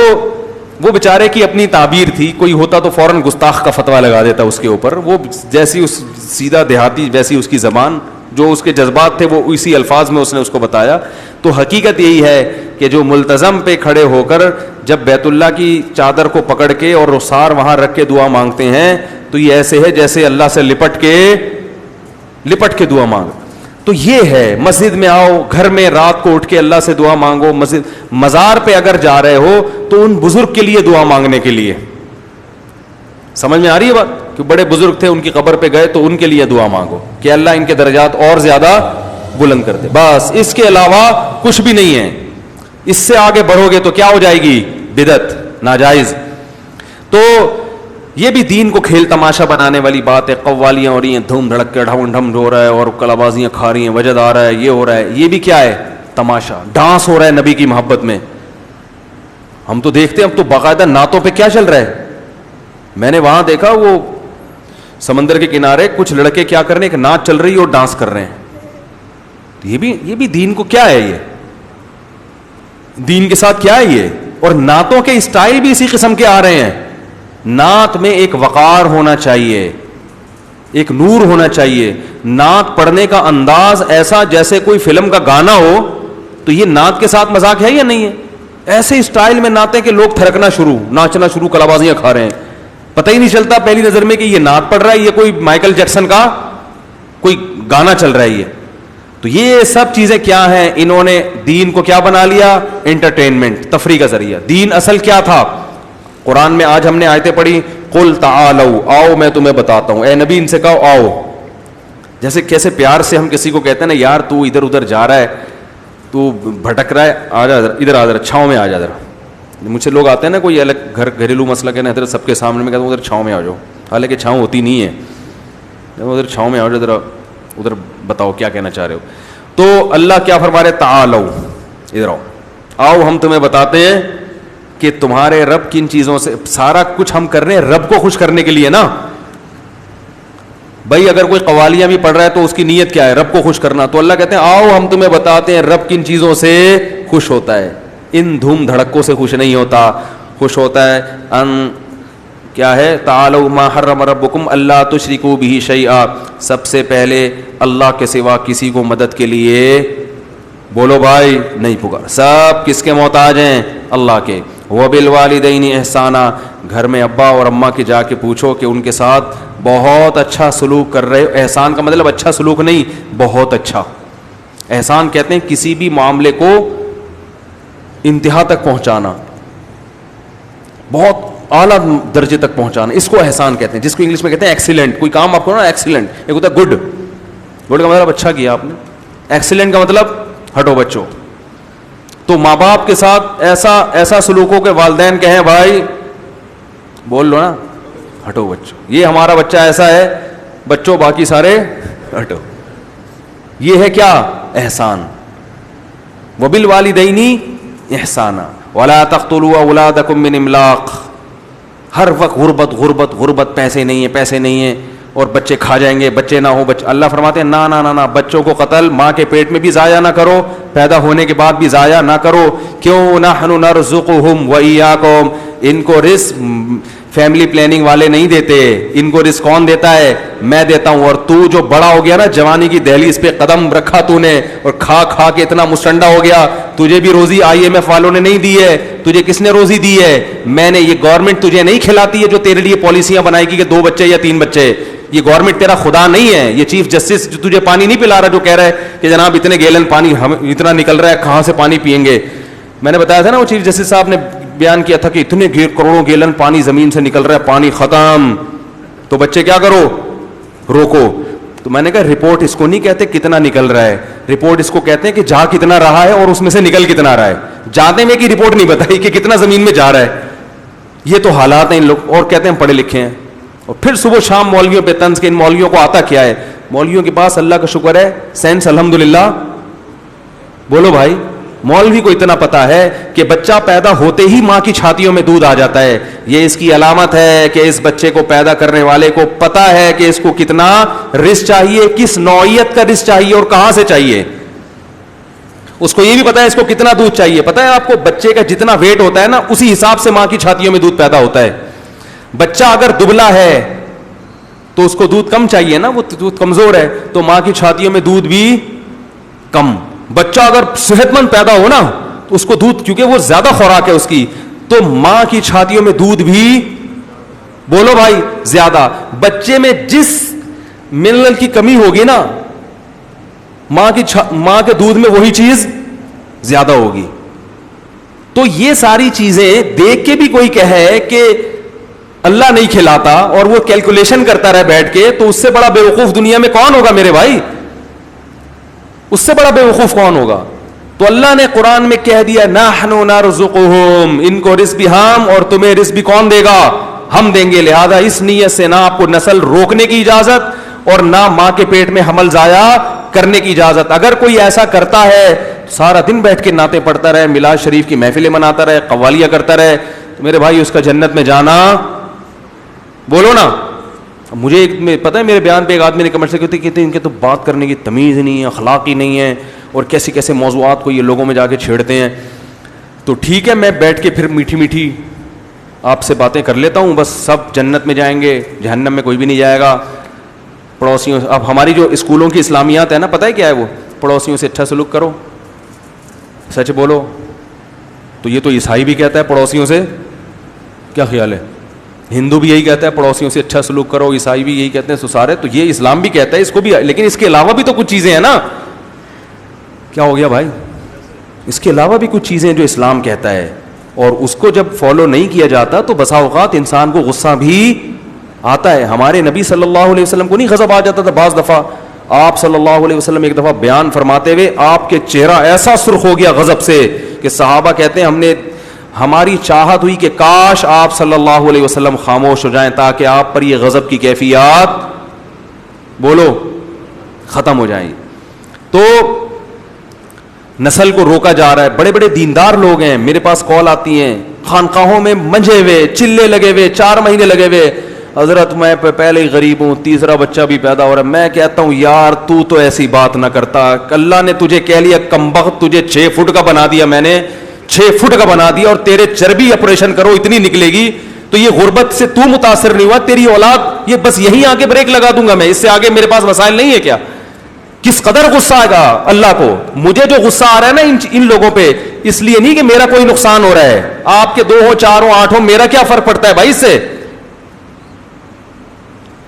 وہ بیچارے کی اپنی تعبیر تھی, کوئی ہوتا تو فوراً گستاخ کا فتویٰ لگا دیتا اس کے اوپر. وہ جیسی اس سیدھا دیہاتی, ویسی اس کی زبان, جو اس کے جذبات تھے وہ اسی الفاظ میں اس نے اس کو بتایا. تو حقیقت یہی ہے کہ جو ملتزم پہ کھڑے ہو کر جب بیت اللہ کی چادر کو پکڑ کے اور رخسار وہاں رکھ کے دعا مانگتے ہیں, تو یہ ایسے ہے جیسے اللہ سے لپٹ کے دعا مانگ. تو یہ ہے, مسجد میں آؤ, گھر میں رات کو اٹھ کے اللہ سے دعا مانگو. مزار پہ اگر جا رہے ہو تو ان بزرگ کے لیے دعا مانگنے کے لیے, سمجھ میں آ رہی ہے بات؟ کہ بڑے بزرگ تھے, ان کی قبر پہ گئے تو ان کے لیے دعا مانگو کہ اللہ ان کے درجات اور زیادہ بلند کر دے, بس اس کے علاوہ کچھ بھی نہیں ہے. اس سے آگے بڑھو گے تو کیا ہو جائے گی؟ بدعت, ناجائز. تو یہ بھی دین کو کھیل تماشا بنانے والی بات ہے. قوالیاں ہو رہی ہیں, دھوم دھڑک کے ڈھم ڈھم ہو رہا ہے, اور کلابازیاں کھا رہی ہیں, وجد آ رہا ہے, یہ ہو رہا ہے, یہ بھی کیا ہے؟ تماشا, ڈانس ہو رہا ہے نبی کی محبت میں. ہم تو دیکھتے ہیں اب تو باقاعدہ نعتوں پہ کیا چل رہا ہے. میں نے وہاں دیکھا وہ سمندر کے کنارے کچھ لڑکے کیا کر رہے ہیں, ایک نعت چل رہی ہے اور ڈانس کر رہے ہیں. یہ بھی دین کو کیا ہے, یہ دین کے ساتھ کیا ہے یہ. اور نعتوں کے اسٹائل بھی اسی قسم کے آ رہے ہیں. نعت میں ایک وقار ہونا چاہیے, ایک نور ہونا چاہیے. نعت پڑھنے کا انداز ایسا جیسے کوئی فلم کا گانا ہو, تو یہ نعت کے ساتھ مذاق ہے یا نہیں ہے؟ ایسے اسٹائل میں نعتیں کہ لوگ تھرکنا شروع, ناچنا شروع, کلابازیاں کھا رہے ہیں, پتہ ہی نہیں چلتا پہلی نظر میں کہ یہ نعت پڑھ رہا ہے, یہ کوئی مائیکل جیکسن کا کوئی گانا چل رہا ہے یہ. تو یہ سب چیزیں کیا ہیں؟ انہوں نے دین کو کیا بنا لیا؟ انٹرٹینمنٹ, تفریح کا ذریعہ. دین اصل کیا تھا؟ قرآن میں آج ہم نے آیتیں پڑھی, قل تعالوا, آؤ میں تمہیں بتاتا ہوں. اے نبی ان سے کہو آؤ. جیسے کیسے پیار سے ہم کسی کو کہتے ہیں نا, یار تو ادھر ادھر جا رہا ہے, تو بھٹک رہا ہے, آ جا ادھر آ جا, چھاؤں میں آ جا ذرا. مجھ سے لوگ آتے ہیں نا, کوئی الگ گھریلو مسئلہ کہنا ہے, سب کے سامنے میں کہتا ہوں ادھر چھاؤں میں آ جاؤ, حالانکہ چھاؤں ہوتی نہیں ہے. ادھر چھاؤں میں آ جاؤ ذرا, ادھر بتاؤ کیا کہنا چاہ رہے ہو. تو اللہ کیا فرما رہے؟ تعالو, ادھر آؤ, آؤ ہم تمہیں بتاتے ہیں کہ تمہارے رب کن چیزوں سے. سارا کچھ ہم کر رہے ہیں رب کو خوش کرنے کے لیے نا بھائی. اگر کوئی قوالیاں بھی پڑھ رہا ہے تو اس کی نیت کیا ہے؟ رب کو خوش کرنا. تو اللہ کہتے ہیں آؤ ہم تمہیں بتاتے ہیں رب کن چیزوں سے خوش ہوتا ہے. ان دھوم دھڑکوں سے خوش نہیں ہوتا, خوش ہوتا ہے ان کیا ہے؟ تعالوا ما حرم ربکم اللہ تشرکوا بہ شیئا, سب سے پہلے اللہ کے سوا کسی کو مدد کے لیے, بولو بھائی, نہیں پکار. سب کس کے محتاج ہیں؟ اللہ کے. وبالوالدین احسانا, گھر میں ابا اور اماں کے جا کے پوچھو کہ ان کے ساتھ بہت اچھا سلوک کر رہے ہو. احسان کا مطلب اچھا سلوک نہیں, بہت اچھا. احسان کہتے ہیں کسی بھی معاملے کو انتہا تک پہنچانا, بہت اعلیٰ درجے تک پہنچانا, اس کو احسان کہتے ہیں, جس کو انگلش میں کہتے ہیں ایکسیلنٹ. کوئی کام آپ کو نا ایکسیلنٹ, ایک ہوتا ہے گڈ. گڈ کا مطلب اچھا کیا آپ نے, ایکسیلنٹ کا مطلب ہٹو بچوں. تو ماں باپ کے ساتھ ایسا سلوک ہو کہ والدین کہیں بھائی بول لو نا, ہٹو بچوں, یہ ہمارا بچہ ایسا ہے, بچوں باقی سارے ہٹو. یہ ہے کیا؟ احسان. وبالوالدین احسانا ولا تقتلوا اولادکم من املاق. ہر وقت غربت غربت غربت, پیسے نہیں ہیں پیسے نہیں ہیں, اور بچے کھا جائیں گے, بچے نہ ہو. اللہ فرماتے ہیں نا نا نا نا, بچوں کو قتل ماں کے پیٹ میں بھی ضائع نہ کرو, پیدا ہونے کے بعد بھی ضائع نہ کرو. کیوں؟ نحن نرزقہم وایاکم, ان کو رزق فیملی پلاننگ والے نہیں دیتے, ان کو رزق کون دیتا ہے؟ میں دیتا ہوں. اور تو جو بڑا ہو گیا نا, جوانی کی دہلیز پہ قدم رکھا تو نے, اور کھا کھا کے اتنا مسٹنڈا ہو گیا, تجھے بھی روزی IMF والوں نے نہیں دی ہے. تجھے کس نے روزی دی ہے؟ میں نے. یہ گورنمنٹ تجھے نہیں کھلاتی ہے جو تیرے لیے پالیسیاں بنائے گی کہ 2 بچے یا 3 بچے. یہ گورنمنٹ تیرا خدا نہیں ہے. یہ چیف جسٹس جو تجھے پانی نہیں پلا رہا, جو کہہ رہا ہے کہ جناب اتنے گیلن پانی اتنا نکل رہا ہے, کہاں سے پانی پئیں گے. میں نے بتایا تھا نا, وہ چیف جسٹس صاحب نے بیان کیا تھا کہ اتنے کروڑوں گیلن پانی زمین سے نکل رہا ہے, پانی ختم. تو بچے کیا کرو؟ روکو. تو میں نے کہا رپورٹ اس کو نہیں کہتے کتنا نکل رہا ہے, رپورٹ اس کو کہتے ہیں کہ جا کتنا رہا ہے اور اس میں سے نکل کتنا رہا ہے. جانے میں کی رپورٹ نہیں بتائی کہ کتنا زمین میں جا رہا ہے. یہ تو حالات ہیں ان لوگ, اور کہتے ہیں پڑھے لکھے ہیں, اور پھر صبح شام مولویوں پہ طنز کے. ان مولویوں کو آتا کیا ہے؟ مولویوں کے پاس اللہ کا شکر ہے سینس الحمدللہ, بولو بھائی. مولوی کو اتنا پتا ہے کہ بچہ پیدا ہوتے ہی ماں کی چھاتیوں میں دودھ آ جاتا ہے, یہ اس کی علامت ہے کہ اس بچے کو پیدا کرنے والے کو پتا ہے کہ اس کو کتنا رزق چاہیے, کس نوعیت کا رزق چاہیے اور کہاں سے چاہیے. اس کو یہ بھی پتا ہے اس کو کتنا دودھ چاہیے. پتا ہے آپ کو بچے کا جتنا ویٹ ہوتا ہے نا, اسی حساب سے ماں کی چھاتیوں میں دودھ پیدا ہوتا ہے. بچہ اگر دبلا ہے تو اس کو دودھ کم چاہیے نا, وہ دودھ کمزور ہے تو ماں کی چھاتیوں میں دودھ بھی کم. بچہ اگر صحت مند پیدا ہو نا تو اس کو دودھ, کیونکہ وہ زیادہ خوراک ہے اس کی, تو ماں کی چھاتیوں میں دودھ بھی, بولو بھائی, زیادہ. بچے میں جس منرل کی کمی ہوگی نا, ماں کے دودھ میں وہی چیز زیادہ ہوگی. تو یہ ساری چیزیں دیکھ کے بھی کوئی کہے کہ اللہ نہیں کھلاتا اور وہ کیلکولیشن کرتا رہے بیٹھ کے, تو اس سے بڑا بیوقوف دنیا میں کون ہوگا میرے بھائی؟ اس سے بڑا بیوقوف کون ہوگا؟ تو اللہ نے قرآن میں کہہ دیا نحن نرزقہم, ان کو رزق بھی ہم اور تمہیں رزق بھی کون دے گا؟ ہم دیں گے. لہذا اس نیت سے نہ آپ کو نسل روکنے کی اجازت اور نہ ماں کے پیٹ میں حمل ضائع کرنے کی اجازت. اگر کوئی ایسا کرتا ہے سارا دن بیٹھ کے نعتیں پڑھتا رہے, میلاد شریف کی محفلیں مناتا رہے, قوالیاں کرتا رہے, تو میرے بھائی اس کا جنت میں جانا, بولو نا. مجھے پتہ ہے میرے بیان پہ ایک آدمی نے کمنٹ سے کہتے ان کے تو بات کرنے کی تمیز نہیں ہے, اخلاق ہی نہیں ہے, اور کیسے کیسے موضوعات کو یہ لوگوں میں جا کے چھیڑتے ہیں. تو ٹھیک ہے, میں بیٹھ کے پھر میٹھی میٹھی آپ سے باتیں کر لیتا ہوں, بس سب جنت میں جائیں گے, جہنم میں کوئی بھی نہیں جائے گا. پڑوسیوں, اب ہماری جو اسکولوں کی اسلامیات ہے نا, پتہ ہے کیا ہے وہ؟ پڑوسیوں سے اچھا سلوک کرو, سچ بولو. تو یہ تو عیسائی بھی کہتا ہے پڑوسیوں سے, کیا خیال ہے؟ ہندو بھی یہی کہتا ہے پڑوسیوں سے اچھا سلوک کرو, عیسائی بھی یہی کہتے ہیں, تو سارے, تو یہ اسلام بھی کہتا ہے اس کو بھی, لیکن اس کے علاوہ بھی تو کچھ چیزیں ہیں نا. کیا ہو گیا بھائی؟ اس کے علاوہ بھی کچھ چیزیں جو اسلام کہتا ہے, اور اس کو جب فالو نہیں کیا جاتا تو بسا اوقات انسان کو غصہ بھی آتا ہے. ہمارے نبی صلی اللہ علیہ وسلم کو نہیں غضب آ جاتا تھا بعض دفعہ؟ آپ صلی اللہ علیہ وسلم ایک دفعہ بیان فرماتے ہوئے آپ کے چہرہ ایسا سرخ ہو گیا غضب سے کہ صحابہ کہتے ہیں ہماری چاہت ہوئی کہ کاش آپ صلی اللہ علیہ وسلم خاموش ہو جائیں تاکہ آپ پر یہ غضب کی کیفیات, بولو, ختم ہو جائیں. تو نسل کو روکا جا رہا ہے. بڑے بڑے دیندار لوگ ہیں, میرے پاس کال آتی ہیں, خانقاہوں میں منجے ہوئے, چلے لگے ہوئے, 4 مہینے لگے ہوئے, حضرت میں پہلے ہی غریب ہوں, تیسرا بچہ بھی پیدا ہو رہا ہے. میں کہتا ہوں یار تو ایسی بات نہ کرتا, اللہ نے تجھے کہہ لیا کمبخت, تجھے 6 فٹ کا بنا دیا, میں نے 6 فٹ کا بنا دیا, اور تیرے چربی آپریشن کرو اتنی نکلے گی, تو یہ غربت سے تو متاثر نہیں ہوا, تیری اولاد, یہ بس یہیں آ کے بریک لگا دوں گا میں, اس سے آگے میرے پاس وسائل نہیں ہے کیا؟ کس قدر غصہ آئے گا اللہ کو. مجھے جو غصہ آ رہا ہے نا ان لوگوں پہ, اس لیے نہیں کہ میرا کوئی نقصان ہو رہا ہے, آپ کے 2 ہو 4 ہو 8 ہو, میرا کیا فرق پڑتا ہے بھائی؟ اس سے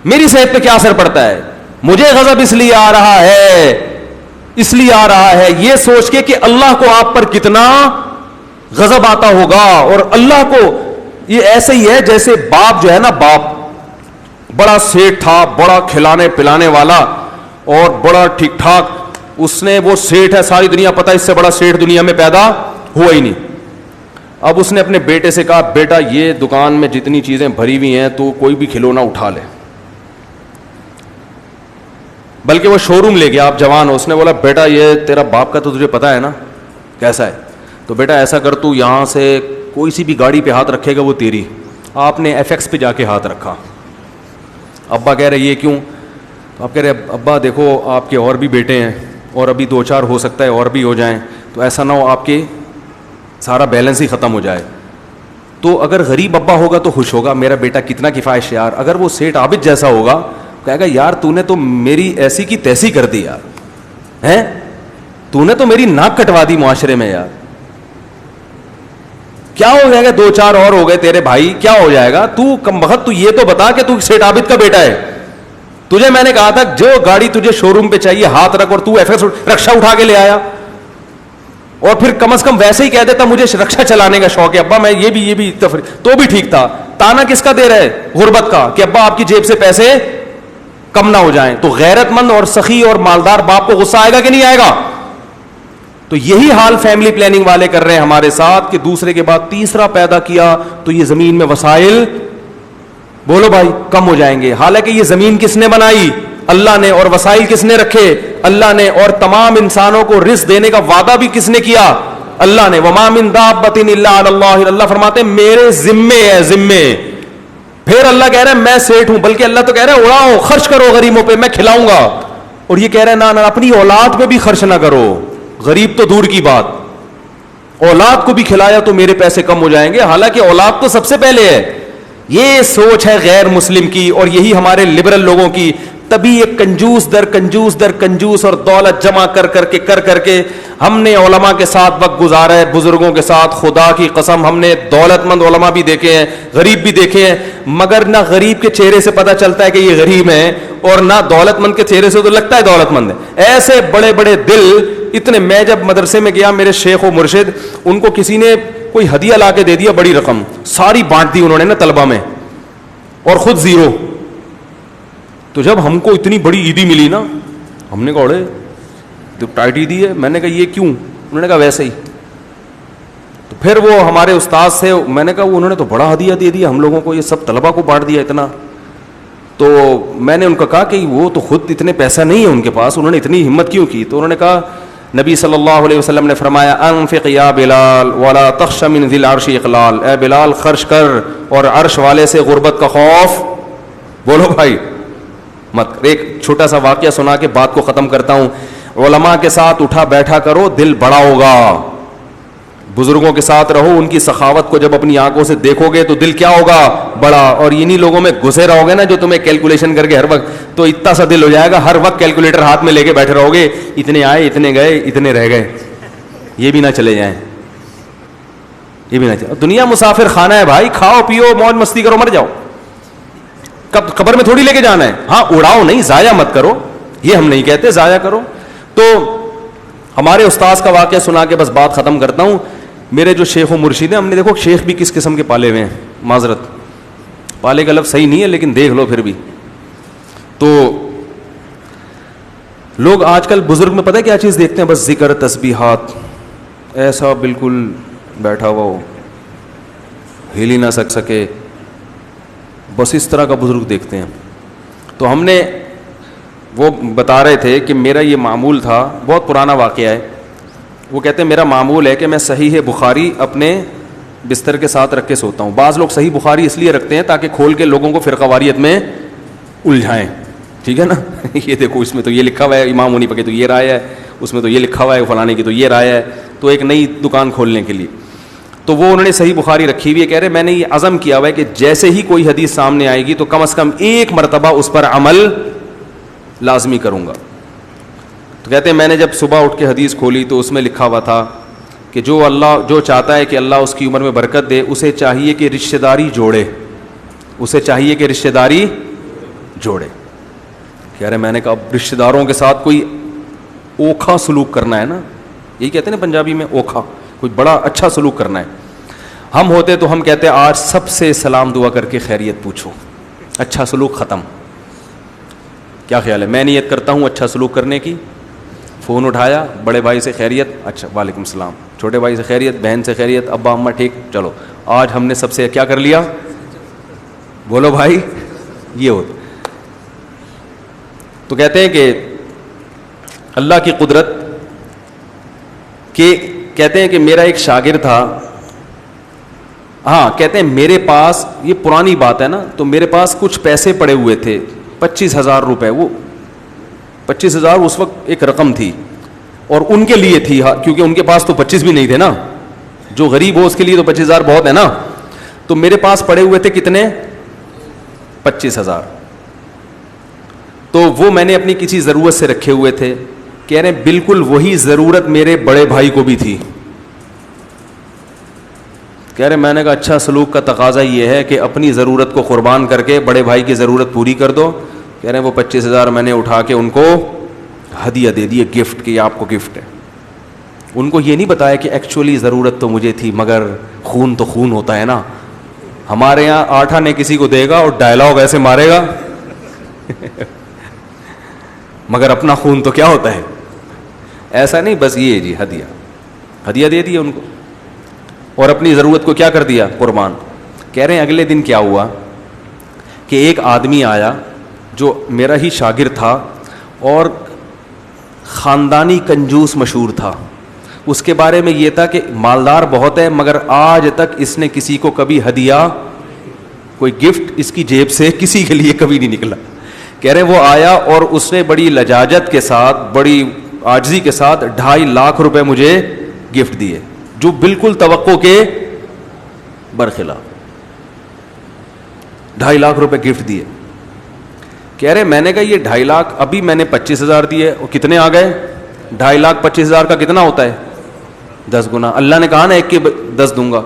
میری صحت پہ کیا اثر پڑتا ہے؟ مجھے غضب اس لیے آ رہا ہے یہ سوچ کے کہ اللہ کو آپ پر کتنا غضب آتا ہوگا. اور اللہ کو یہ ایسے ہی ہے جیسے باپ جو ہے نا, باپ بڑا سیٹ تھا, بڑا کھلانے پلانے والا اور بڑا ٹھیک ٹھاک, اس نے, وہ سیٹ ہے, ساری دنیا پتہ, اس سے بڑا سیٹ دنیا میں پیدا ہوا ہی نہیں. اب اس نے اپنے بیٹے سے کہا بیٹا یہ دکان میں جتنی چیزیں بھری ہوئی ہیں تو کوئی بھی کھلونا اٹھا لے, بلکہ وہ شو روم لے گیا, آپ جوان ہو. اس نے بولا بیٹا یہ تیرا باپ کا تو تجھے پتا ہے نا کیسا ہے, تو بیٹا ایسا کر, تو یہاں سے کوئی سی بھی گاڑی پہ ہاتھ رکھے گا وہ تیری. آپ نے FX پہ جا کے ہاتھ رکھا. ابا کہہ رہے یہ کیوں؟ آپ کہہ رہے ابا دیکھو آپ کے اور بھی بیٹے ہیں اور ابھی 2-4 ہو سکتا ہے اور بھی ہو جائیں, تو ایسا نہ ہو آپ کے سارا بیلنس ہی ختم ہو جائے. تو اگر غریب ابا ہوگا تو خوش ہوگا, میرا بیٹا کتنا کفایت یار. اگر وہ سیٹ عابد جیسا ہوگا کہے گا یار تو نے تو میری ایسی کی تیسی کر دی یار, ہیں تو نے تو میری ناک کٹوا دی معاشرے میں یار. کیا ہو جائے گا؟ 2-4 اور ہو گئے تیرے بھائی, کیا ہو جائے گا؟ تو کم وقت تو یہ تو بتا کہ تو سیٹ عابد کا بیٹا ہے. تجھے میں نے کہا تھا جو گاڑی تجھے شو روم پہ چاہیے ہاتھ رکھ, اور تو FX رکشا اٹھا کے لے آیا, اور پھر کم از کم ویسے ہی کہہ دیتا مجھے رکشا چلانے کا شوق ہے ابا, میں یہ بھی تفریح, تو بھی ٹھیک تھا. تانا کس کا دے رہے؟ غربت کا, کہ ابا آپ کی جیب سے پیسے کم نہ ہو جائیں. تو غیرت مند اور سخی اور مالدار باپ کو غصہ آئے گا کہ نہیں آئے گا؟ تو یہی حال فیملی پلاننگ والے کر رہے ہیں ہمارے ساتھ, کہ دوسرے کے بعد تیسرا پیدا کیا تو یہ زمین میں وسائل, بولو بھائی, کم ہو جائیں گے. حالانکہ یہ زمین کس نے بنائی؟ اللہ نے. اور وسائل کس نے رکھے؟ اللہ نے. اور تمام انسانوں کو رزق دینے کا وعدہ بھی کس نے کیا؟ اللہ نے. وما من دابۃ الا علی اللہ, اللہ فرماتے ہیں میرے ذمے ہے, ذمے. پھر اللہ کہہ رہا ہے میں سیٹ ہوں, بلکہ اللہ تو کہہ رہا ہے اڑاؤ, خرچ کرو غریبوں پہ, میں کھلاؤں گا. اور یہ کہہ رہا ہے نہ اپنی اولاد پہ بھی خرچ نہ کرو, غریب تو دور کی بات, اولاد کو بھی کھلایا تو میرے پیسے کم ہو جائیں گے. حالانکہ اولاد تو سب سے پہلے ہے. یہ سوچ ہے غیر مسلم کی, اور یہی ہمارے لبرل لوگوں کی. تبھی یہ کنجوس در کنجوس در کنجوس, اور دولت جمع کر کر کے ہم نے علماء کے ساتھ وقت گزارا ہے, بزرگوں کے ساتھ. خدا کی قسم ہم نے دولت مند علماء بھی دیکھے ہیں, غریب بھی دیکھے ہیں, مگر نہ غریب کے چہرے سے پتہ چلتا ہے کہ یہ غریب ہے, اور نہ دولت مند کے چہرے سے تو لگتا ہے دولت مند ہے. ایسے بڑے بڑے دل اتنے. میں جب مدرسے میں گیا, میرے شیخ و مرشد, ان کو کسی نے کوئی ہدیہ لا کے دے دیا, بڑی رقم, ساری بانٹ دی انہوں نے نا طلبہ میں. اور خود زیرو. تو جب ہم کو اتنی بڑی عیدی ملی نا, ہم نے کہا اڑے تو ٹائٹ عیدی ہے. میں نے کہا یہ کیوں؟ انہوں نے کہا ویسے ہی. تو پھر وہ ہمارے استاد سے میں نے کہا وہ انہوں نے تو بڑا ہدیہ دے دیا ہم لوگوں کو, یہ سب طلبا کو بانٹ دیا اتنا. تو میں نے ان کو کہا کہ وہ تو خود اتنے پیسہ نہیں ہے ان کے پاس, انہوں نے اتنی ہمت کیوں کی؟ تو انہوں نے کہا نبی صلی اللہ علیہ وسلم نے فرمایا انفق یا بلال ولا تخش من ذی العرش اقلال, اے بلال خرچ کر اور عرش والے سے غربت کا خوف, بولو بھائی مت. ایک چھوٹا سا واقعہ سنا کے بات کو ختم کرتا ہوں. علماء کے ساتھ اٹھا بیٹھا کرو, دل بڑا ہوگا. بزرگوں کے ساتھ رہو, ان کی سخاوت کو جب اپنی آنکھوں سے دیکھو گے تو دل کیا ہوگا؟ بڑا. اور انہی لوگوں میں گھسے رہو گے نا جو تمہیں کیلکولیشن کر کے ہر وقت, تو اتنا سا دل ہو جائے گا ہر وقت کیلکولیٹر ہاتھ میں لے کے بیٹھے رہو گے, اتنے آئے اتنے گئے اتنے رہ گئے, یہ بھی نہ چلے جائیں, یہ بھی نہ چلے. دنیا مسافر خانہ ہے بھائی, کھاؤ پیو موج مستی کرو مر جاؤ, کب قبر میں تھوڑی لے کے جانا ہے. ہاں اڑاؤ نہیں, ضائع مت کرو, یہ ہم نہیں کہتے ضائع کرو. تو ہمارے استاذ کا واقعہ سنا کے بس بات ختم کرتا ہوں. میرے جو شیخ و مرشید ہیں, ہم نے دیکھو شیخ بھی کس قسم کے پالے ہوئے ہیں, معذرت پالے کا لفظ صحیح نہیں ہے لیکن دیکھ لو پھر بھی. تو لوگ آج کل بزرگ میں پتہ ہے کیا چیز دیکھتے ہیں؟ بس ذکر تسبیحات, ایسا بالکل بیٹھا ہوا ہو, ہل ہی نہ سکے, بس اس طرح کا بزرگ دیکھتے ہیں. تو ہم نے وہ بتا رہے تھے کہ میرا یہ معمول تھا, بہت پرانا واقعہ ہے. وہ کہتے ہیں میرا معمول ہے کہ میں صحیح بخاری اپنے بستر کے ساتھ رکھ کے سوتا ہوں. بعض لوگ صحیح بخاری اس لیے رکھتے ہیں تاکہ کھول کے لوگوں کو فرقہ واریت میں الجھائیں, ٹھیک ہے نا. یہ دیکھو اس میں تو یہ لکھا ہوا ہے امام منی پہ تو یہ رائے ہے, اس میں تو یہ لکھا ہوا ہے فلانے کی تو یہ رائے ہے, تو ایک نئی دکان کھولنے کے لیے. تو وہ انہوں نے صحیح بخاری رکھی ہوئی ہے, کہہ رہے میں نے یہ عزم کیا ہوا ہے کہ جیسے ہی کوئی حدیث سامنے آئے گی تو کم از کم ایک مرتبہ اس پر عمل لازمی کروں گا. تو کہتے ہیں میں نے جب صبح اٹھ کے حدیث کھولی تو اس میں لکھا ہوا تھا کہ جو چاہتا ہے کہ اللہ اس کی عمر میں برکت دے, اسے چاہیے کہ رشتہ داری جوڑے, اسے چاہیے کہ رشتہ داری جوڑے. کہہ رہے میں نے کہا اب رشتہ داروں کے ساتھ کوئی اوکھا سلوک کرنا ہے نا, یہی کہتے ہیں نا پنجابی میں اوکھا, کوئی بڑا اچھا سلوک کرنا ہے. ہم ہوتے تو ہم کہتے آج سب سے سلام دعا کر کے خیریت پوچھو, اچھا سلوک ختم. کیا خیال ہے؟ میں نیت کرتا ہوں اچھا سلوک کرنے کی, فون اٹھایا, بڑے بھائی سے خیریت, اچھا وعلیکم السلام, چھوٹے بھائی سے خیریت, بہن سے خیریت, ابا اماں ٹھیک, چلو آج ہم نے سب سے کیا کر لیا, بولو بھائی, یہ ہوتا. تو کہتے ہیں کہ اللہ کی قدرت کہ کہتے ہیں کہ میرا ایک شاگرد تھا, ہاں کہتے ہیں میرے پاس, یہ پرانی بات ہے نا, تو میرے پاس کچھ پیسے پڑے ہوئے تھے 25,000 روپے. وہ 25,000 اس وقت ایک رقم تھی اور ان کے لیے تھی, کیونکہ ان کے پاس تو 25 بھی نہیں تھے نا, جو غریب ہو اس کے لیے تو 25,000 بہت ہے نا. تو میرے پاس پڑے ہوئے تھے کتنے؟ 25,000. تو وہ میں نے اپنی کسی ضرورت سے رکھے ہوئے تھے. کہہ رہے ہیں بالکل وہی ضرورت میرے بڑے بھائی کو بھی تھی. کہہ رہے میں نے کہا اچھا سلوک کا تقاضا یہ ہے کہ اپنی ضرورت کو قربان کر کے بڑے بھائی کی ضرورت پوری کر دو. کہہ رہے ہیں وہ 25,000 میں نے اٹھا کے ان کو ہدیہ دے دیے, گفٹ, کہ یہ آپ کو گفٹ ہے. ان کو یہ نہیں بتایا کہ ایکچولی ضرورت تو مجھے تھی, مگر خون تو خون ہوتا ہے نا. ہمارے یہاں آٹھا نے کسی کو دے گا اور ڈائلاگ ایسے مارے گا مگر اپنا خون تو کیا ہوتا ہے, ایسا نہیں. بس یہ جی ہدیہ دے دیا ان کو اور اپنی ضرورت کو کیا کر دیا, قربان. کہہ رہے ہیں اگلے دن کیا ہوا کہ ایک آدمی آیا جو میرا ہی شاگرد تھا اور خاندانی کنجوس مشہور تھا. اس کے بارے میں یہ تھا کہ مالدار بہت ہے مگر آج تک اس نے کسی کو کبھی ہدیہ, کوئی گفٹ اس کی جیب سے کسی کے لیے کبھی نہیں نکلا. کہہ رہے وہ آیا اور اس نے بڑی لجاجت کے ساتھ, بڑی عاجزی کے ساتھ 2.5 لاکھ روپے مجھے گفٹ دیے, جو بالکل توقع کے برخلاف. 2.5 لاکھ روپے گفٹ دیے. کہہ رہے میں نے کہا یہ 2.5 لاکھ, ابھی میں نے 25,000 دیے, اور کتنے آ گئے؟ 2.5 لاکھ 25,000 کا کتنا ہوتا ہے؟ 10 گنا. اللہ نے کہا نا ایک کے 10 دوں گا.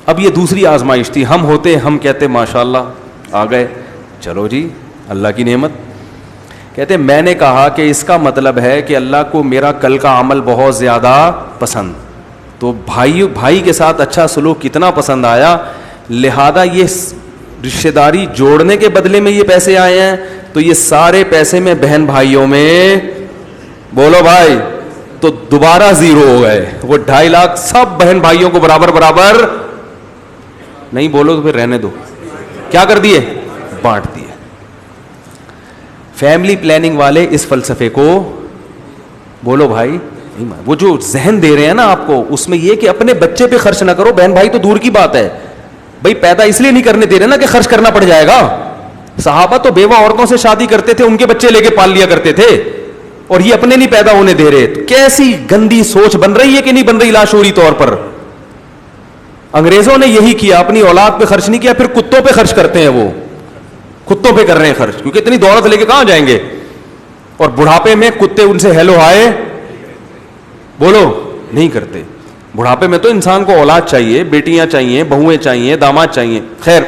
اب یہ دوسری آزمائش تھی. ہم ہوتے ہم کہتے ماشاءاللہ آ گئے, چلو جی اللہ کی نعمت. کہتے میں نے کہا کہ اس کا مطلب ہے کہ اللہ کو میرا کل کا عمل بہت زیادہ پسند, تو بھائی کے ساتھ اچھا سلوک کتنا پسند آیا, لہذا یہ رشتہ داری جوڑنے کے بدلے میں یہ پیسے آئے ہیں, تو یہ سارے پیسے میں بہن بھائیوں میں, بولو بھائی, تو دوبارہ زیرو ہو گئے. وہ 2.5 لاکھ سب بہن بھائیوں کو برابر برابر نہیں, بولو تو پھر رہنے دو, کیا کر دیے, بانٹ دیے. فیملی پلاننگ والے اس فلسفے کو, بولو بھائی, وہ جو ذہن دے رہے ہیں نا آپ کو, اس میں یہ کہ اپنے بچے پہ خرچ نہ کرو, بہن بھائی تو دور کی بات ہے بھائی, پیدا اس لیے نہیں کرنے دے رہے نا کہ خرچ کرنا پڑ جائے گا. صحابہ تو بیوہ عورتوں سے شادی کرتے تھے, ان کے بچے لے کے پال لیا کرتے تھے, اور یہ اپنے نہیں پیدا ہونے دے رہے. کیسی گندی سوچ بن رہی ہے کہ نہیں بن رہی لاشعوری طور پر. انگریزوں نے یہی کیا, اپنی اولاد پہ خرچ نہیں کیا, پھر کتوں پہ خرچ کرتے ہیں, وہ کتوں پہ کر رہے ہیں خرچ, کیونکہ اتنی دولت لے کے کہاں جائیں گے, اور بڑھاپے میں کتے ان سے ہیلو ہائے بولو نہیں کرتے. بڑھاپے میں تو انسان کو اولاد چاہیے, بیٹیاں چاہیے, بہویں چاہیے, داماد چاہیے. خیر,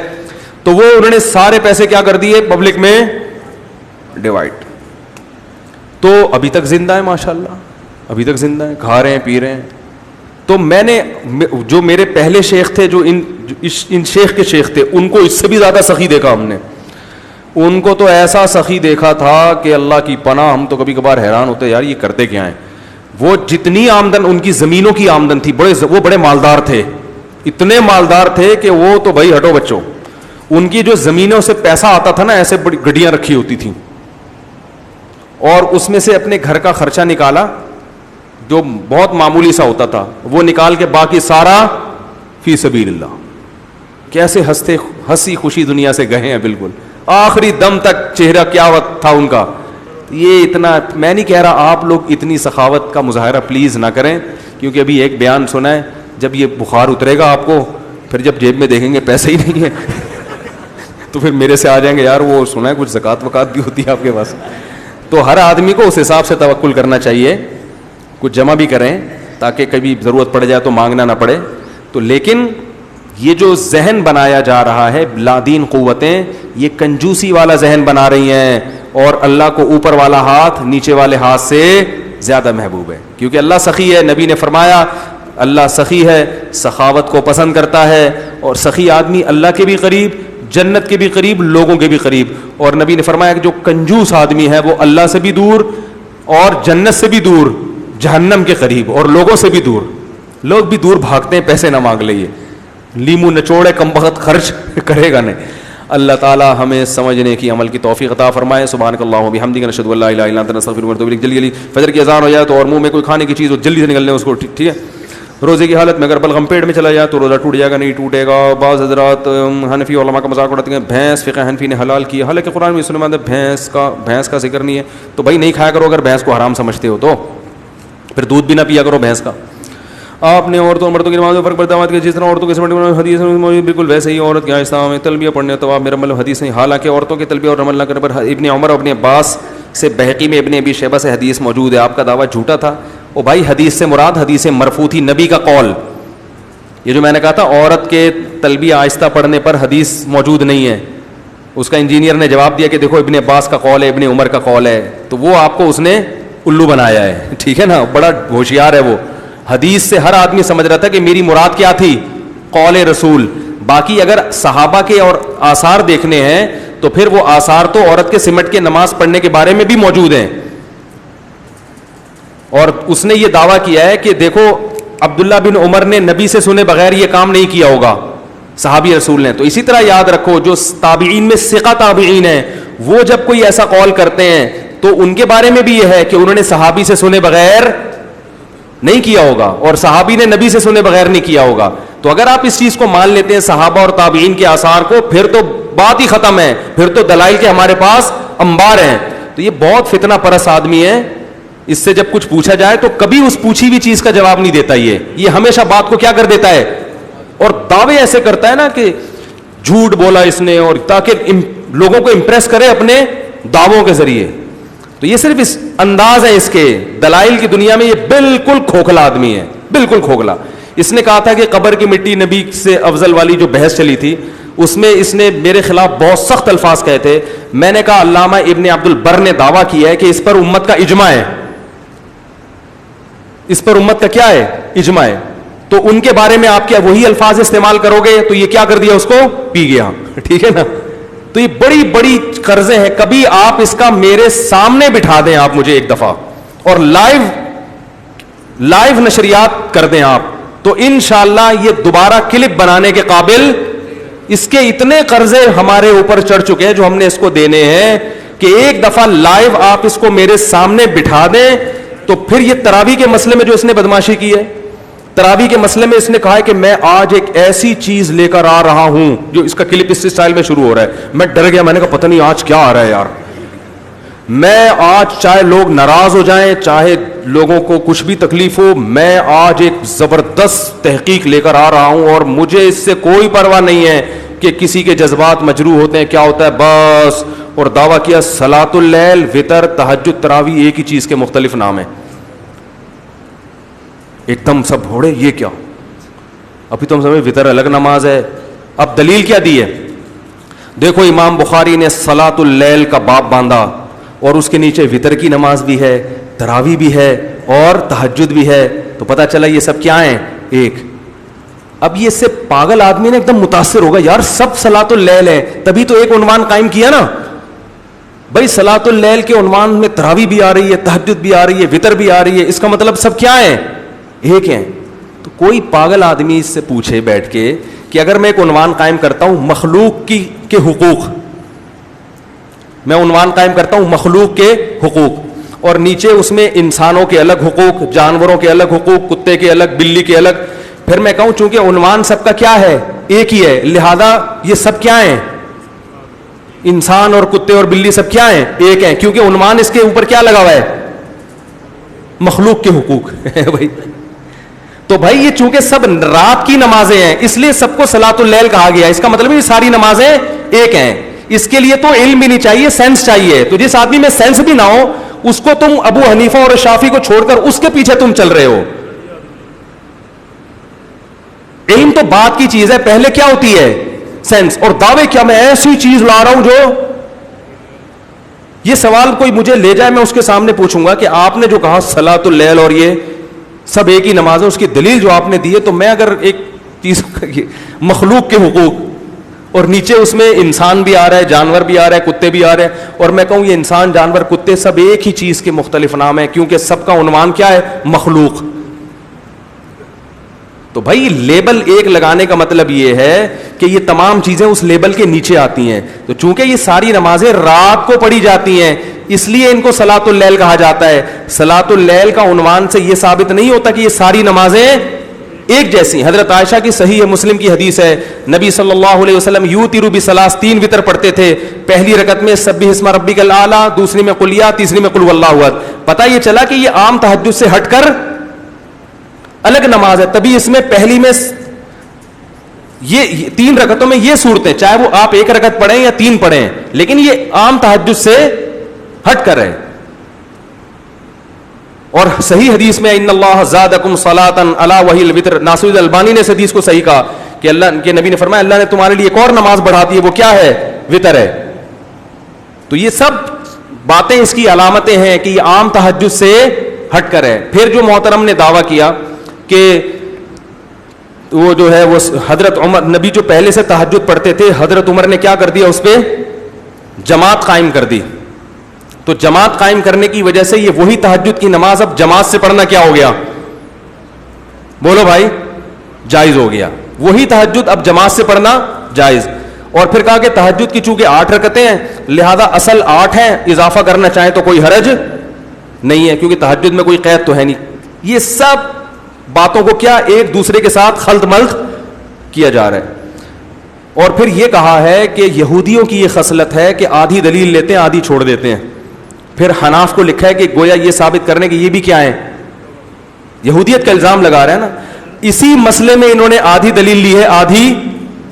تو وہ انہوں نے سارے پیسے کیا کر دیے, پبلک میں ڈیوائڈ. تو ابھی تک زندہ ہے ماشاءاللہ, ابھی تک زندہ ہے, کھا رہے ہیں, پی رہے ہیں. تو میں نے جو میرے پہلے شیخ تھے, جو ان شیخ کے شیخ تھے, ان کو اس سے بھی زیادہ سخی دیکھا ہم نے. ان کو تو ایسا سخی دیکھا تھا کہ اللہ کی پناہ, ہم تو کبھی کبھار حیران ہوتے یار یہ کرتے کیا ہیں. وہ جتنی آمدن ان کی زمینوں کی آمدن تھی, وہ بڑے مالدار تھے, اتنے مالدار تھے کہ وہ تو بھائی ہٹو بچوں, ان کی جو زمینوں سے پیسہ آتا تھا نا, ایسے بڑی گڈیاں رکھی ہوتی تھیں, اور اس میں سے اپنے گھر کا خرچہ نکالا جو بہت معمولی سا ہوتا تھا, وہ نکال کے باقی سارا فی سبیل اللہ. کیسے ہنسی خوشی دنیا سے گئے ہیں, بالکل آخری دم تک چہرہ کیا تھا ان کا. یہ اتنا, میں نہیں کہہ رہا آپ لوگ اتنی سخاوت کا مظاہرہ پلیز نہ کریں, کیونکہ ابھی ایک بیان سنا ہے, جب یہ بخار اترے گا آپ کو, پھر جب جیب میں دیکھیں گے پیسے ہی نہیں ہے تو پھر میرے سے آ جائیں گے, یار وہ سنا ہے کچھ زکوٰۃ وکات بھی ہوتی ہے آپ کے پاس. تو ہر آدمی کو اس حساب سے توکل کرنا چاہیے, کچھ جمع بھی کریں تاکہ کبھی ضرورت پڑ جائے تو مانگنا نہ پڑے. تو لیکن یہ جو ذہن بنایا جا رہا ہے, لادین قوتیں یہ کنجوسی والا ذہن بنا رہی ہیں, اور اللہ کو اوپر والا ہاتھ نیچے والے ہاتھ سے زیادہ محبوب ہے, کیونکہ اللہ سخی ہے. نبی نے فرمایا اللہ سخی ہے, سخاوت کو پسند کرتا ہے, اور سخی آدمی اللہ کے بھی قریب, جنت کے بھی قریب, لوگوں کے بھی قریب. اور نبی نے فرمایا کہ جو کنجوس آدمی ہے وہ اللہ سے بھی دور, اور جنت سے بھی دور, جہنم کے قریب, اور لوگوں سے بھی دور. لوگ بھی دور بھاگتے ہیں, پیسے نہ مانگ لئے, لیمو نچوڑے کم بخت خرچ کرے گا نہیں. اللہ تعالی ہمیں سمجھنے کی عمل کی توفیق عطا فرمائے. سبحانک اللہم و بحمدک, نشہد ان لا الہ الا انت, نستغفرک ونتوب الیک. جلدی فجر کی اذان ہو جائے تو, اور منہ میں کوئی کھانے کی چیز ہو جلدی سے نکل لیں اس کو, ٹھیک ہے. روزے کی حالت میں اگر بلغم پیٹ میں چلا جائے تو روزہ ٹوٹ جائے گا, نہیں ٹوٹے گا. بعض حضرات حنفی علماء کا مذاق اڑاتے ہیں, بھینس فقہ حنفی نے حلال کی, حالانکہ قرآن میں سننے میں بھینس کا ذکر نہیں ہے. تو بھائی نہیں کھایا کرو اگر بھینس کو حرام سمجھتے ہو تو, پھر دودھ بھی نہ پیا کرو بھینس کا. آپ نے عورتوں مردوں کی نماز میں فرق پڑتا ہے, جس طرح عورتوں کے حدیث میں بالکل ویسے ہی عورت کیا اسلام میں تلبیہ پڑھنے تو آپ میرا مطلب حدیث نہیں. حالانکہ عورتوں کے تلبیہ اور رمل نہ کرنے پر ابن عمر اور ابن عباس سے بحقی میں ابن ابی شیبہ سے حدیث موجود ہے. آپ کا دعویٰ جھوٹا تھا. او بھائی, حدیث سے مراد حدیث مرفوع تھی, نبی کا قول. یہ جو میں نے کہا تھا عورت کے تلبیہ آہستہ پڑھنے پر حدیث موجود نہیں ہے, اس کا انجینئر نے جواب دیا کہ دیکھو ابن عباس کا قول ہے, ابن عمر کا قول ہے, تو وہ آپ کو اس نے الو بنایا ہے, ٹھیک ہے نا, بڑا ہوشیار ہے وہ. حدیث سے ہر آدمی سمجھ رہا تھا کہ میری مراد کیا تھی, قول رسول. باقی اگر صحابہ کے اور آثار دیکھنے ہیں تو پھر وہ آثار تو عورت کے سمٹ کے نماز پڑھنے کے بارے میں بھی موجود ہیں. اور اس نے یہ دعویٰ کیا ہے کہ دیکھو عبداللہ بن عمر نے نبی سے سنے بغیر یہ کام نہیں کیا ہوگا, صحابی رسول نے. تو اسی طرح یاد رکھو جو تابعین میں ثقہ تابعین ہیں, وہ جب کوئی ایسا قول کرتے ہیں تو ان کے بارے میں بھی یہ ہے کہ انہوں نے صحابی سے سنے بغیر نہیں کیا ہوگا, اور صحابی نے نبی سے سنے بغیر نہیں کیا ہوگا. تو اگر آپ اس چیز کو مان لیتے ہیں صحابہ اور تابعین کے آثار کو, پھر تو بات ہی ختم ہے, پھر تو دلائل کے ہمارے پاس انبار ہیں. تو یہ بہت فتنہ پرست آدمی ہے, اس سے جب کچھ پوچھا جائے تو کبھی اس پوچھی ہوئی چیز کا جواب نہیں دیتا. یہ ہمیشہ بات کو کیا کر دیتا ہے, اور دعوے ایسے کرتا ہے نا کہ جھوٹ بولا اس نے, اور تاکہ لوگوں کو امپریس کرے اپنے دعووں کے ذریعے. تو یہ صرف اس انداز ہے اس کے, دلائل کی دنیا میں یہ بالکل کھوکھلا آدمی ہے, بالکل کھوکھلا. اس نے کہا تھا کہ قبر کی مٹی نبی سے افضل والی جو بحث چلی تھی, اس میں اس نے میرے خلاف بہت سخت الفاظ کہے تھے. میں نے کہا علامہ ابن عبد البر نے دعویٰ کیا ہے کہ اس پر امت کا اجماع ہے, اس پر امت کا کیا ہے, اجماع ہے. تو ان کے بارے میں آپ کیا وہی الفاظ استعمال کرو گے تو یہ کیا کر دیا اس کو پی گیا, ٹھیک ہے نا. تو یہ بڑی بڑی قرضیں ہیں. کبھی آپ اس کا میرے سامنے بٹھا دیں آپ مجھے ایک دفعہ اور لائیو نشریات کر دیں آپ, تو انشاءاللہ یہ دوبارہ کلپ بنانے کے قابل, اس کے اتنے قرضے ہمارے اوپر چڑھ چکے ہیں جو ہم نے اس کو دینے ہیں کہ ایک دفعہ لائیو آپ اس کو میرے سامنے بٹھا دیں. تو پھر یہ تراویح کے مسئلے میں جو اس نے بدماشی کی ہے, تراویح کے مسئلے میں اس نے کہا ہے کہ میں آج ایک ایسی چیز لے کر آ رہا ہوں, جو اس کا کلپ اس اسٹائل میں شروع ہو رہا ہے. میں ڈر گیا, میں نے کہا پتہ نہیں آج کیا آ رہا ہے یار. میں آج چاہے لوگ ناراض ہو جائیں, چاہے لوگوں کو کچھ بھی تکلیف ہو, میں آج ایک زبردست تحقیق لے کر آ رہا ہوں اور مجھے اس سے کوئی پرواہ نہیں ہے کہ کسی کے جذبات مجروح ہوتے ہیں, کیا ہوتا ہے بس. اور دعویٰ کیا صلاۃ اللیل, وتر, تہجد, تراویح ایک ہی چیز کے مختلف نام ہیں. ایک دم سب بھوڑے, یہ کیا, ابھی تم سمجھ وتر الگ نماز ہے. اب دلیل کیا دی ہے, دیکھو امام بخاری نے صلاۃ اللیل کا باب باندھا اور اس کے نیچے وتر کی نماز بھی ہے, تراویح بھی ہے اور تہجد بھی ہے. تو پتہ چلا یہ سب کیا ہیں, ایک. اب یہ سے پاگل آدمی نے ایک دم متاثر ہوگا, یار سب صلاۃ اللیل ہے, تبھی تو ایک عنوان قائم کیا نا بھائی. صلاۃ اللیل کے عنوان میں تراویح بھی آ رہی ہے, تہجد بھی آ رہی ہے, وتر بھی آ رہی ہے, اس کا مطلب سب کیا ہیں, ایک ہیں. تو کوئی پاگل آدمی اس سے پوچھے بیٹھ کے کہ اگر میں ایک عنوان قائم کرتا ہوں مخلوق کے حقوق, میں عنوان قائم کرتا ہوں مخلوق کے حقوق, اور نیچے اس میں انسانوں کے الگ حقوق, جانوروں کے الگ حقوق, کتے کے الگ, بلی کے الگ, پھر میں کہوں چونکہ عنوان سب کا کیا ہے, ایک ہی ہے, لہذا یہ سب کیا ہیں, انسان اور کتے اور بلی سب کیا ہیں, ایک ہیں, کیونکہ عنوان اس کے اوپر کیا لگا ہوا ہے, مخلوق کے حقوق بھائی. تو بھائی یہ چونکہ سب رات کی نمازیں ہیں اس لیے سب کو صلاۃ اللیل کہا گیا. اس کا مطلب یہ ساری نمازیں ایک ہیں. اس کے لیے تو علم بھی نہیں چاہیے, سینس چاہیے. تو جس آدمی میں سینس بھی نہ ہو اس کو تم ابو حنیفہ اور شافعی کو چھوڑ کر اس کے پیچھے تم چل رہے ہو. علم تو بات کی چیز ہے, پہلے کیا ہوتی ہے, سینس. اور دعوے کیا میں ایسی چیز لا رہا ہوں جو, یہ سوال کوئی مجھے لے جائے میں اس کے سامنے پوچھوں گا کہ آپ نے جو کہا صلاۃ اللیل اور یہ سب ایک ہی نماز ہے, اس کی دلیل جو آپ نے دی ہے, تو میں اگر ایک چیز مخلوق کے حقوق اور نیچے اس میں انسان بھی آ رہا ہے, جانور بھی آ رہا ہے, کتے بھی آ رہے ہیں, اور میں کہوں یہ انسان, جانور, کتے سب ایک ہی چیز کے مختلف نام ہیں کیونکہ سب کا عنوان کیا ہے, مخلوق. تو بھائی لیبل ایک لگانے کا مطلب یہ ہے کہ یہ تمام چیزیں اس لیبل کے نیچے آتی ہیں. تو چونکہ یہ ساری نمازیں رات کو پڑھی جاتی ہیں اس لیے ان کو صلاۃ اللیل کہا جاتا ہے. صلاۃ اللیل کا عنوان سے یہ ثابت نہیں ہوتا کہ یہ ساری نمازیں ایک جیسی. حضرت عائشہ کی صحیح مسلم کی حدیث ہے, نبی صلی اللہ علیہ وسلم یوتروا بثلاث, 3 وتر پڑھتے تھے. پہلی رکعت میں سبح اسم ربک الاعلی, دوسری میں قل یا, تیسری میں قل هو اللہ احد. پتہ یہ چلا کہ یہ عام تہجد سے ہٹ کر الگ نماز ہے. تبھی اس میں پہلی میں یہ 3 رکعتوں میں یہ صورتیں, چاہے وہ آپ 1 رکعت پڑھیں یا 3 پڑھیں, لیکن یہ عام تہجد سے ہٹ کر ہے. اور صحیح حدیث میں ان اللہ زادکم صلاۃ الا وہی الوتر, ناصر البانی نے اس حدیث کو صحیح کہا کہ اللہ کے نبی نے فرمایا اللہ نے تمہارے لیے ایک اور نماز بڑھا دی ہے, وہ کیا ہے, وتر ہے. تو یہ سب باتیں اس کی علامتیں ہیں کہ یہ عام تہجد سے ہٹ کر ہے. پھر جو محترم نے دعویٰ کیا کہ وہ جو ہے وہ حضرت عمر, نبی جو پہلے سے تہجد پڑھتے تھے, حضرت عمر نے کیا کر دیا, اس پہ جماعت قائم کر دی. تو جماعت قائم کرنے کی وجہ سے یہ وہی تہجد کی نماز اب جماعت سے پڑھنا کیا ہو گیا, بولو بھائی, جائز ہو گیا. وہی تہجد اب جماعت سے پڑھنا جائز. اور پھر کہا کہ تہجد کی چونکہ 8 رکعتیں ہیں لہذا اصل 8 ہیں, اضافہ کرنا چاہیں تو کوئی حرج نہیں ہے کیونکہ تہجد میں کوئی قید تو ہے نہیں. یہ سب باتوں کو کیا ایک دوسرے کے ساتھ خلط ملط کیا جا رہا ہے. اور پھر یہ کہا ہے کہ یہودیوں کی یہ خصلت ہے کہ آدھی دلیل لیتے ہیں آدھی چھوڑ دیتے ہیں. پھر حناف کو لکھا ہے کہ گویا یہ ثابت کرنے کہ یہ بھی کیا ہے, یہودیت کا الزام لگا رہا ہے نا. اسی مسئلے میں انہوں نے آدھی دلیل لی ہے آدھی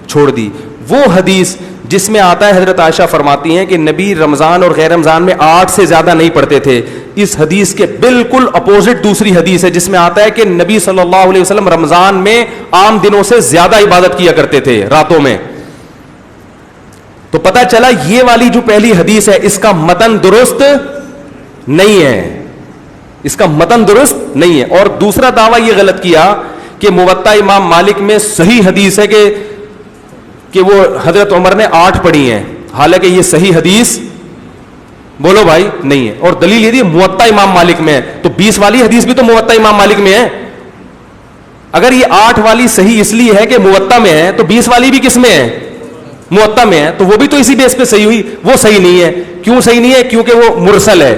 چھوڑ دی. وہ حدیث جس میں آتا ہے, حضرت عائشہ فرماتی ہیں کہ نبی رمضان اور غیر رمضان میں 8 سے زیادہ نہیں پڑھتے تھے. اس حدیث کے بالکل اپوزٹ دوسری حدیث ہے جس میں آتا ہے کہ نبی صلی اللہ علیہ وسلم رمضان میں عام دنوں سے زیادہ عبادت کیا کرتے تھے راتوں میں. تو پتہ چلا یہ والی جو پہلی حدیث ہے اس کا متن درست نہیں ہے, اس کا متن درست نہیں ہے. اور دوسرا دعویٰ یہ غلط کیا کہ موطا امام مالک میں صحیح حدیث ہے کہ وہ حضرت عمر نے 8 پڑھی ہیں، حالانکہ یہ صحیح حدیث بولو بھائی نہیں ہے. اور دلیل یہ دی موطا امام مالک میں ہے، تو 20 والی حدیث بھی تو موطا امام مالک میں ہے. اگر یہ 8 والی صحیح اس لیے ہے کہ موطا میں ہے، تو 20 والی بھی کس میں ہے؟ موطا میں ہے. تو وہ بھی تو اسی بیس پہ صحیح ہوئی. وہ صحیح نہیں ہے. کیوں صحیح نہیں ہے؟ کیونکہ وہ مرسل ہے.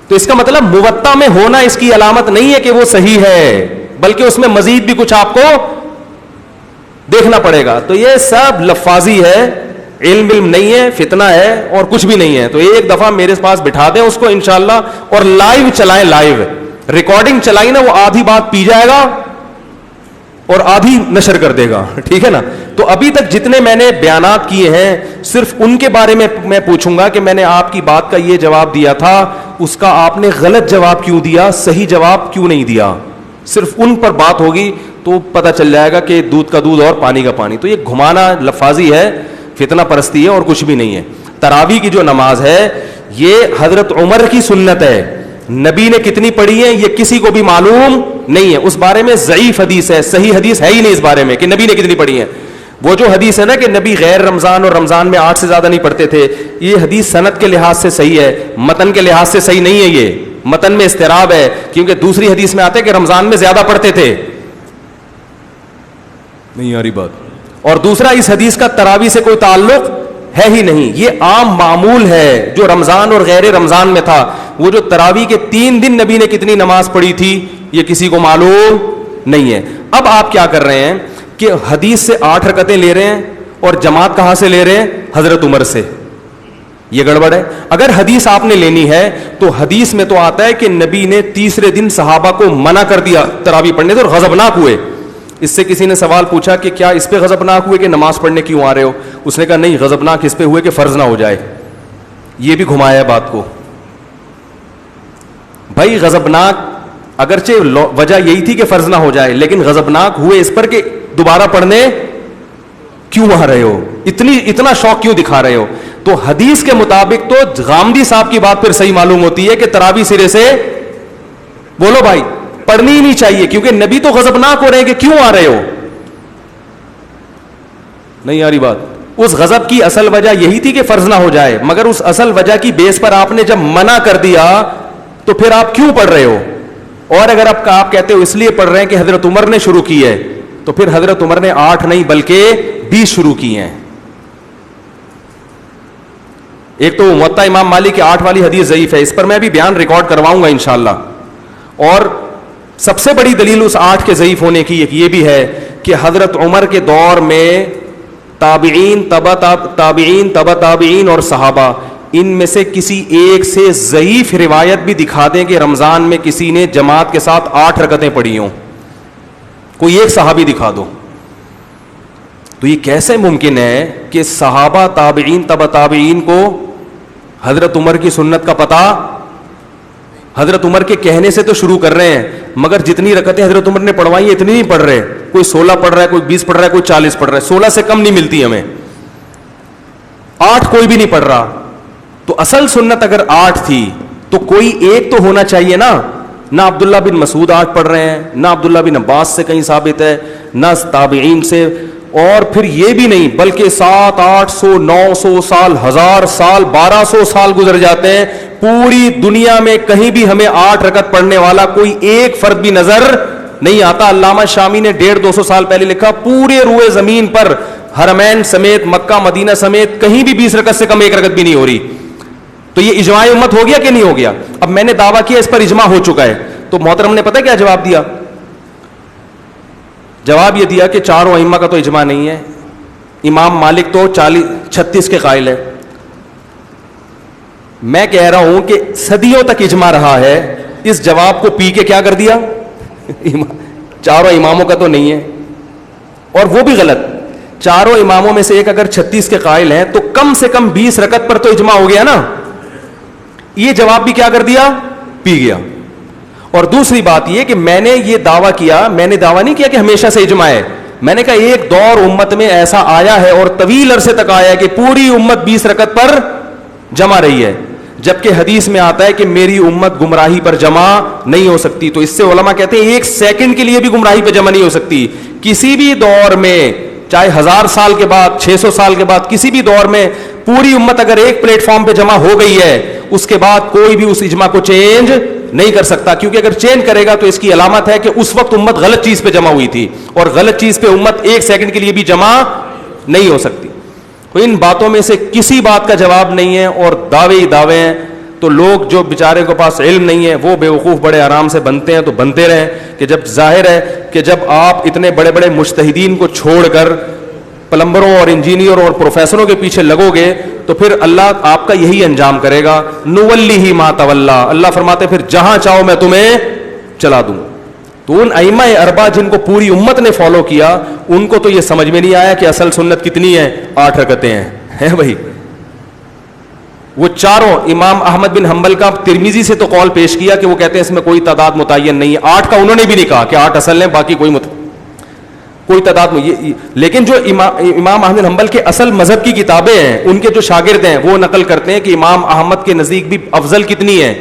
تو اس کا مطلب موطا میں ہونا اس کی علامت نہیں ہے کہ وہ صحیح ہے، بلکہ اس میں مزید بھی کچھ آپ کو دیکھنا پڑے گا. تو یہ سب لفاظی ہے، علم نہیں ہے، فتنہ ہے اور کچھ بھی نہیں ہے. تو ایک دفعہ میرے پاس بٹھا دیں اس کو انشاءاللہ، اور لائیو چلائیں. لائیو ریکارڈنگ چلائیں نا، وہ آدھی بات پی جائے گا اور آدھی نشر کر دے گا. ٹھیک ہے نا؟ تو ابھی تک جتنے میں نے بیانات کیے ہیں صرف ان کے بارے میں پوچھوں گا کہ میں نے آپ کی بات کا یہ جواب دیا تھا، اس کا آپ نے غلط جواب کیوں دیا، صحیح جواب کیوں نہیں دیا. صرف ان پر بات ہوگی تو پتہ چل جائے گا کہ دودھ کا دودھ اور پانی کا پانی. تو یہ گھمانا لفاظی ہے، فتنہ پرستی ہے اور کچھ بھی نہیں ہے. تراویح کی جو نماز ہے یہ حضرت عمر کی سنت ہے. نبی نے کتنی پڑھی ہے یہ کسی کو بھی معلوم نہیں ہے. اس بارے میں ضعیف حدیث ہے، صحیح حدیث ہے ہی نہیں اس بارے میں کہ نبی نے کتنی پڑھی ہے. وہ جو حدیث ہے نا کہ نبی غیر رمضان اور رمضان میں 8 سے زیادہ نہیں پڑھتے تھے، یہ حدیث سند کے لحاظ سے صحیح ہے، متن کے لحاظ سے صحیح نہیں ہے. یہ متن میں اضطراب ہے، کیونکہ دوسری حدیث میں آتے کہ رمضان میں زیادہ پڑھتے تھے. نہیں آ رہی بات؟ اور دوسرا اس حدیث کا تراویح سے کوئی تعلق ہے ہی نہیں. یہ عام معمول ہے جو رمضان اور غیر رمضان میں تھا. وہ جو تراویح کے 3 دن نبی نے کتنی نماز پڑھی تھی یہ کسی کو معلوم نہیں ہے. اب آپ کیا کر رہے ہیں کہ حدیث سے 8 رکعتیں لے رہے ہیں اور جماعت کہاں سے لے رہے ہیں؟ حضرت عمر سے. یہ گڑبڑ ہے. اگر حدیث آپ نے لینی ہے تو حدیث میں تو آتا ہے کہ نبی نے تیسرے دن صحابہ کو منع کر دیا تراویح پڑھنے سے اور غضبناک ہوئے. اس سے کسی نے سوال پوچھا کہ کیا اس پہ غضبناک ہوئے کہ نماز پڑھنے کیوں آ رہے ہو؟ اس نے کہا نہیں، غضبناک اس پہ ہوئے کہ فرض نہ ہو جائے. یہ بھی گھمایا ہے بات کو. بھائی غضبناک اگرچہ وجہ یہی تھی کہ فرض نہ ہو جائے، لیکن غضبناک ہوئے اس پر کہ دوبارہ پڑھنے کیوں آ رہے ہو، اتنا شوق کیوں دکھا رہے ہو. تو حدیث کے مطابق تو غامدی صاحب کی بات پھر صحیح معلوم ہوتی ہے کہ تراویح سرے سے بولو بھائی پڑھنی ہی نہیں چاہیے، کیونکہ نبی تو غضبناک ہو رہے ہیں کہ کیوں آ رہے ہو. نہیں آ رہی بات؟ اس غضب کی اصل وجہ یہی تھی کہ فرض نہ ہو جائے، مگر اس اصل وجہ کی بیس پر آپ نے جب منع کر دیا تو پھر آپ کیوں پڑھ رہے ہو؟ اور اگر آپ کہتے ہو اس لیے پڑھ رہے ہیں کہ حضرت عمر نے شروع کی ہے، تو پھر حضرت عمر نے 8 نہیں بلکہ 20 شروع کی ہیں. ایک تو موطا امام مالک کی 8 والی حدیث ضعیف ہے، اس پر میں بھی بیان ریکارڈ کرواؤں گا انشاءاللہ. اور سب سے بڑی دلیل اس 8 کے ضعیف ہونے کی یہ بھی ہے کہ حضرت عمر کے دور میں تابعین تبع تابعین اور صحابہ ان میں سے کسی ایک سے ضعیف روایت بھی دکھا دیں کہ رمضان میں کسی نے جماعت کے ساتھ 8 رکعتیں پڑھی ہوں، کوئی ایک صحابی دکھا دو. تو یہ کیسے ممکن ہے کہ صحابہ تابعین تبع تابعین کو حضرت عمر کی سنت کا پتہ حضرت عمر کے کہنے سے تو شروع کر رہے ہیں، مگر جتنی رکعتیں حضرت عمر نے پڑھوائی اتنی نہیں پڑھ رہے. کوئی 16 پڑھ رہا ہے، کوئی 20 پڑھ رہا ہے، کوئی 40 پڑھ رہا ہے. 16 سے کم نہیں ملتی ہمیں، 8 کوئی بھی نہیں پڑھ رہا. تو اصل سنت اگر 8 تھی تو کوئی ایک تو ہونا چاہیے نا. نہ عبداللہ بن مسعود 8 پڑھ رہے ہیں، نہ عبداللہ بن عباس سے کہیں ثابت ہے، نہ تابعین سے. اور پھر یہ بھی نہیں بلکہ 700 800 900 سال، 1000 سال، 1200 سال گزر جاتے ہیں، پوری دنیا میں کہیں بھی ہمیں 8 رکعت پڑھنے والا کوئی ایک فرد بھی نظر نہیں آتا. علامہ شامی نے 150-200 سال پہلے لکھا پورے روئے زمین پر حرمین سمیت مکہ مدینہ سمیت کہیں بھی 20 رکعت سے کم ایک رکعت بھی نہیں ہو رہی. تو یہ اجماع امت ہو گیا کہ نہیں ہو گیا؟ اب میں نے دعویٰ کیا اس پر اجماع ہو چکا ہے، تو محترم نے پتہ کیا جواب دیا؟ جواب یہ دیا کہ 4 ائمہ کا تو اجماع نہیں ہے، امام مالک تو 36 کے قائل ہے. میں کہہ رہا ہوں کہ صدیوں تک اجماع رہا ہے، اس جواب کو پی کے کیا کر دیا؟ 4 اماموں کا تو نہیں ہے. اور وہ بھی غلط. 4 اماموں میں سے ایک اگر 36 کے قائل ہیں تو کم سے کم 20 رکعت پر تو اجماع ہو گیا نا. یہ جواب بھی کیا کر دیا؟ پی گیا. اور دوسری بات یہ کہ میں نے یہ دعویٰ کیا، میں نے دعویٰ نہیں کیا کہ ہمیشہ سے اجماع ہے. میں نے کہا ایک دور امت میں ایسا آیا ہے اور طویل عرصے تک آیا ہے کہ پوری امت 20 رکعت پر جمع رہی ہے. جبکہ حدیث میں آتا ہے کہ میری امت گمراہی پر جمع نہیں ہو سکتی. تو اس سے علماء کہتے ہیں ایک سیکنڈ کے لیے بھی گمراہی پہ جمع نہیں ہو سکتی. کسی بھی دور میں, چاہے 1000 سال کے بعد, 600 سال کے بعد, کسی بھی دور میں پوری امت اگر ایک پلیٹ فارم پہ جمع ہو گئی ہے, اس کے بعد کوئی بھی اس اجماع کو چینج نہیں کر سکتا, کیونکہ اگر چینج کرے گا تو اس کی علامت ہے کہ اس وقت امت غلط چیز پہ جمع ہوئی تھی, اور غلط چیز پہ امت ایک سیکنڈ کے لیے بھی جمع نہیں ہو سکتی. تو ان باتوں میں سے کسی بات کا جواب نہیں ہے, اور دعوے ہی دعوے ہیں. تو لوگ جو بیچارے کے پاس علم نہیں ہے وہ بیوقوف بڑے آرام سے بنتے ہیں, تو بنتے رہیں, کہ جب ظاہر ہے کہ جب آپ اتنے بڑے بڑے مجتہدین کو چھوڑ کر پلمبروں اور انجینئروں اور پروفیسروں کے پیچھے لگو گے تو پھر اللہ آپ کا یہی انجام کرے گا. نولیہ ما تولا, اللہ فرماتے پھر جہاں چاہو میں تمہیں چلا دوں. تو ان ائمہ اربعہ جن کو پوری امت نے فالو کیا, ان کو تو یہ سمجھ میں نہیں آیا کہ اصل سنت کتنی ہے, 8 رکعتیں ہیں بھائی. وہ چاروں, امام احمد بن حنبل کا ترمذی سے تو قول پیش کیا کہ وہ کہتے ہیں اس میں کوئی تعداد متعین نہیں ہے, 8 کا انہوں نے بھی نہیں کہا کہ 8 اصل ہیں, باقی کوئی تعداد نہیں. لیکن جو امام احمد بن حنبل کے اصل مذہب کی کتابیں ہیں, ان کے جو شاگرد ہیں وہ نقل کرتے ہیں کہ امام احمد کے نزدیک بھی افضل کتنی ہے,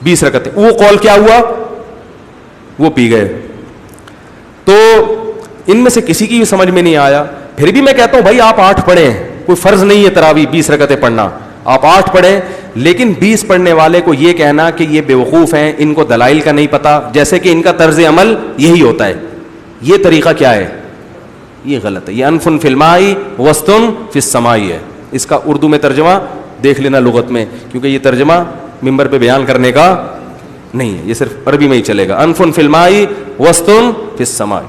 20 رکعتیں. وہ قول کیا ہوا, وہ پی گئے. تو ان میں سے کسی کی بھی سمجھ میں نہیں آیا. پھر بھی میں کہتا ہوں بھائی آپ 8 پڑھیں, کوئی فرض نہیں ہے تراویح 20 رکعتیں پڑھنا, آپ 8 پڑھیں. لیکن 20 پڑھنے والے کو یہ کہنا کہ یہ بیوقوف ہیں, ان کو دلائل کا نہیں پتا, جیسے کہ ان کا طرز عمل یہی ہوتا ہے, یہ طریقہ کیا ہے, یہ غلط ہے. یہ انفن فی الماء وسطن فی السماء ہے. اس کا اردو میں ترجمہ دیکھ لینا لغت میں, کیونکہ یہ ترجمہ ممبر پہ بیان کرنے کا نہیں ہے, یہ صرف عربی میں ہی چلے گا. انفن فی الماء وسطن فی السماء,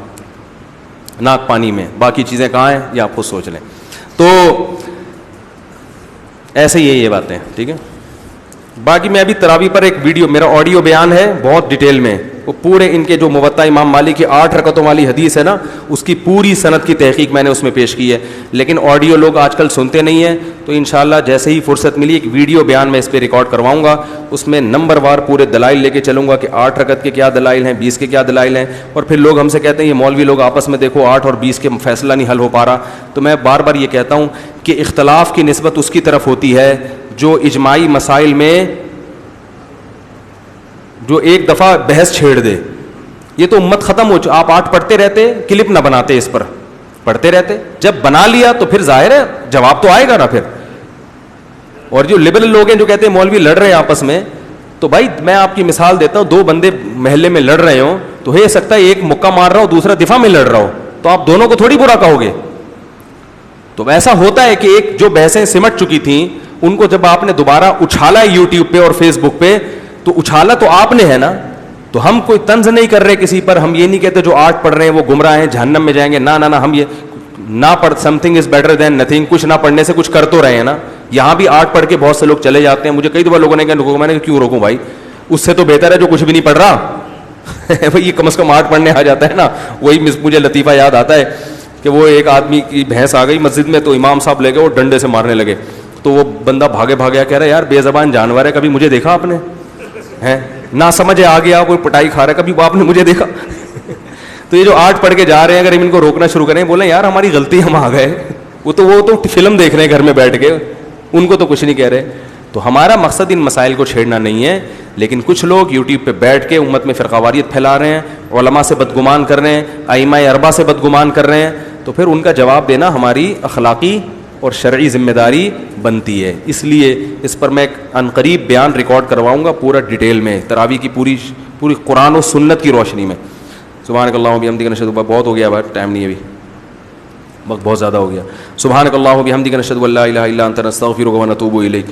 ناک پانی میں, باقی چیزیں کہاں ہیں یہ آپ خود سوچ لیں. تو ایسے ہی یہ باتیں, ٹھیک ہے. باقی میں ابھی تراویح پر ایک ویڈیو, میرا آڈیو بیان ہے بہت ڈیٹیل میں, وہ پورے ان کے جو موطا امام مالک کی 8 رکعتوں والی حدیث ہے نا, اس کی پوری سند کی تحقیق میں نے اس میں پیش کی ہے. لیکن آڈیو لوگ آج کل سنتے نہیں ہیں, تو انشاءاللہ جیسے ہی فرصت ملی ایک ویڈیو بیان میں اس پہ ریکارڈ کرواؤں گا, اس میں نمبر وار پورے دلائل لے کے چلوں گا کہ 8 رکعت کے کیا دلائل ہیں, 20 کے کیا دلائل ہیں. اور پھر لوگ ہم سے کہتے ہیں یہ مولوی لوگ آپس میں دیکھو 8 اور 20 کے فیصلہ نہیں حل ہو پا رہا. تو میں بار بار یہ کہتا ہوں کہ اختلاف کی نسبت اس کی طرف ہوتی ہے جو اجماعی مسائل میں جو ایک دفعہ بحث چھیڑ دے. یہ تو امت ختم ہو چکی, آپ 8 پڑھتے رہتے, کلپ نہ بناتے, اس پر پڑھتے رہتے. جب بنا لیا تو پھر ظاہر ہے جواب تو آئے گا نا پھر. اور جو لبرل لوگ ہیں جو کہتے ہیں مولوی لڑ رہے ہیں آپس میں, تو بھائی میں آپ کی مثال دیتا ہوں, 2 بندے محلے میں لڑ رہے ہوں تو ہو سکتا ہے ایک مکہ مار رہا ہو دوسرا دفاع میں لڑ رہا ہو, تو آپ دونوں کو تھوڑی برا کہو گے. تو ایسا ہوتا ہے کہ ایک جو بحثیں سمٹ چکی تھیں ان کو جب آپ نے دوبارہ اچھالا ہے یوٹیوب پہ اور فیس بک پہ, تو اچھالا تو آپ نے ہے نا. تو ہم کوئی طنز نہیں کر رہے کسی پر, ہم یہ نہیں کہتے جو 8 پڑھ رہے ہیں وہ گمراہ ہیں جہنم میں جائیں گے, نہ نہ, ہم یہ نہ پڑھ, some thing is better than nothing, کچھ نہ پڑھنے سے کچھ کر تو رہے ہیں نا. یہاں بھی 8 پڑھ کے بہت سے لوگ چلے جاتے ہیں. مجھے کئی دفعہ لوگوں نے کہا, میں نے کیوں روکوں بھائی, اس سے تو بہتر ہے جو کچھ بھی نہیں پڑھ رہا. یہ کم از کم 8 پڑھنے آ جاتا ہے نا. وہی مجھے لطیفہ یاد آتا ہے کہ وہ ایک آدمی کی بھینس آ گئی مسجد میں, تو امام صاحب لے گئے, وہ ڈنڈے سے مارنے لگے. تو وہ بندہ بھاگے بھاگے کہہ رہا ہے یار بے زبان جانور ہے, کبھی مجھے دیکھا آپ نے, ہے نہ سمجھے آ گیا, کوئی پٹائی کھا رہا ہے, کبھی آپ نے مجھے دیکھا. تو یہ جو 8 پڑھ کے جا رہے ہیں اگر ان کو روکنا شروع کریں, بولیں یار ہماری غلطی, ہم آ گئے, وہ تو فلم دیکھ رہے ہیں گھر میں بیٹھ کے, ان کو تو کچھ نہیں کہہ رہے. تو ہمارا مقصد ان مسائل کو چھیڑنا نہیں ہے, لیکن کچھ لوگ یوٹیوب پہ بیٹھ کے امت میں فرقہ واریت پھیلا رہے ہیں, علماء سے بدگمان کر رہے ہیں, ائمہ اربعہ سے بدگمان کر رہے ہیں, تو پھر ان کا جواب دینا ہماری اخلاقی اور شرعی ذمہ داری بنتی ہے. اس لیے اس پر میں ایک عنقریب بیان ریکارڈ کرواؤں گا پورا ڈیٹیل میں, تراویح کی پوری قرآن و سنت کی روشنی میں. سبحانک اللہم و بحمدک نشہد, بہت ہو گیا بھائی, ٹائم نہیں ہے ابھی, وقت بہت زیادہ ہو گیا. سبحانک اللہم و بحمدک نشہد ان لا الہ الا انت نستغفرک و نتوب الیک.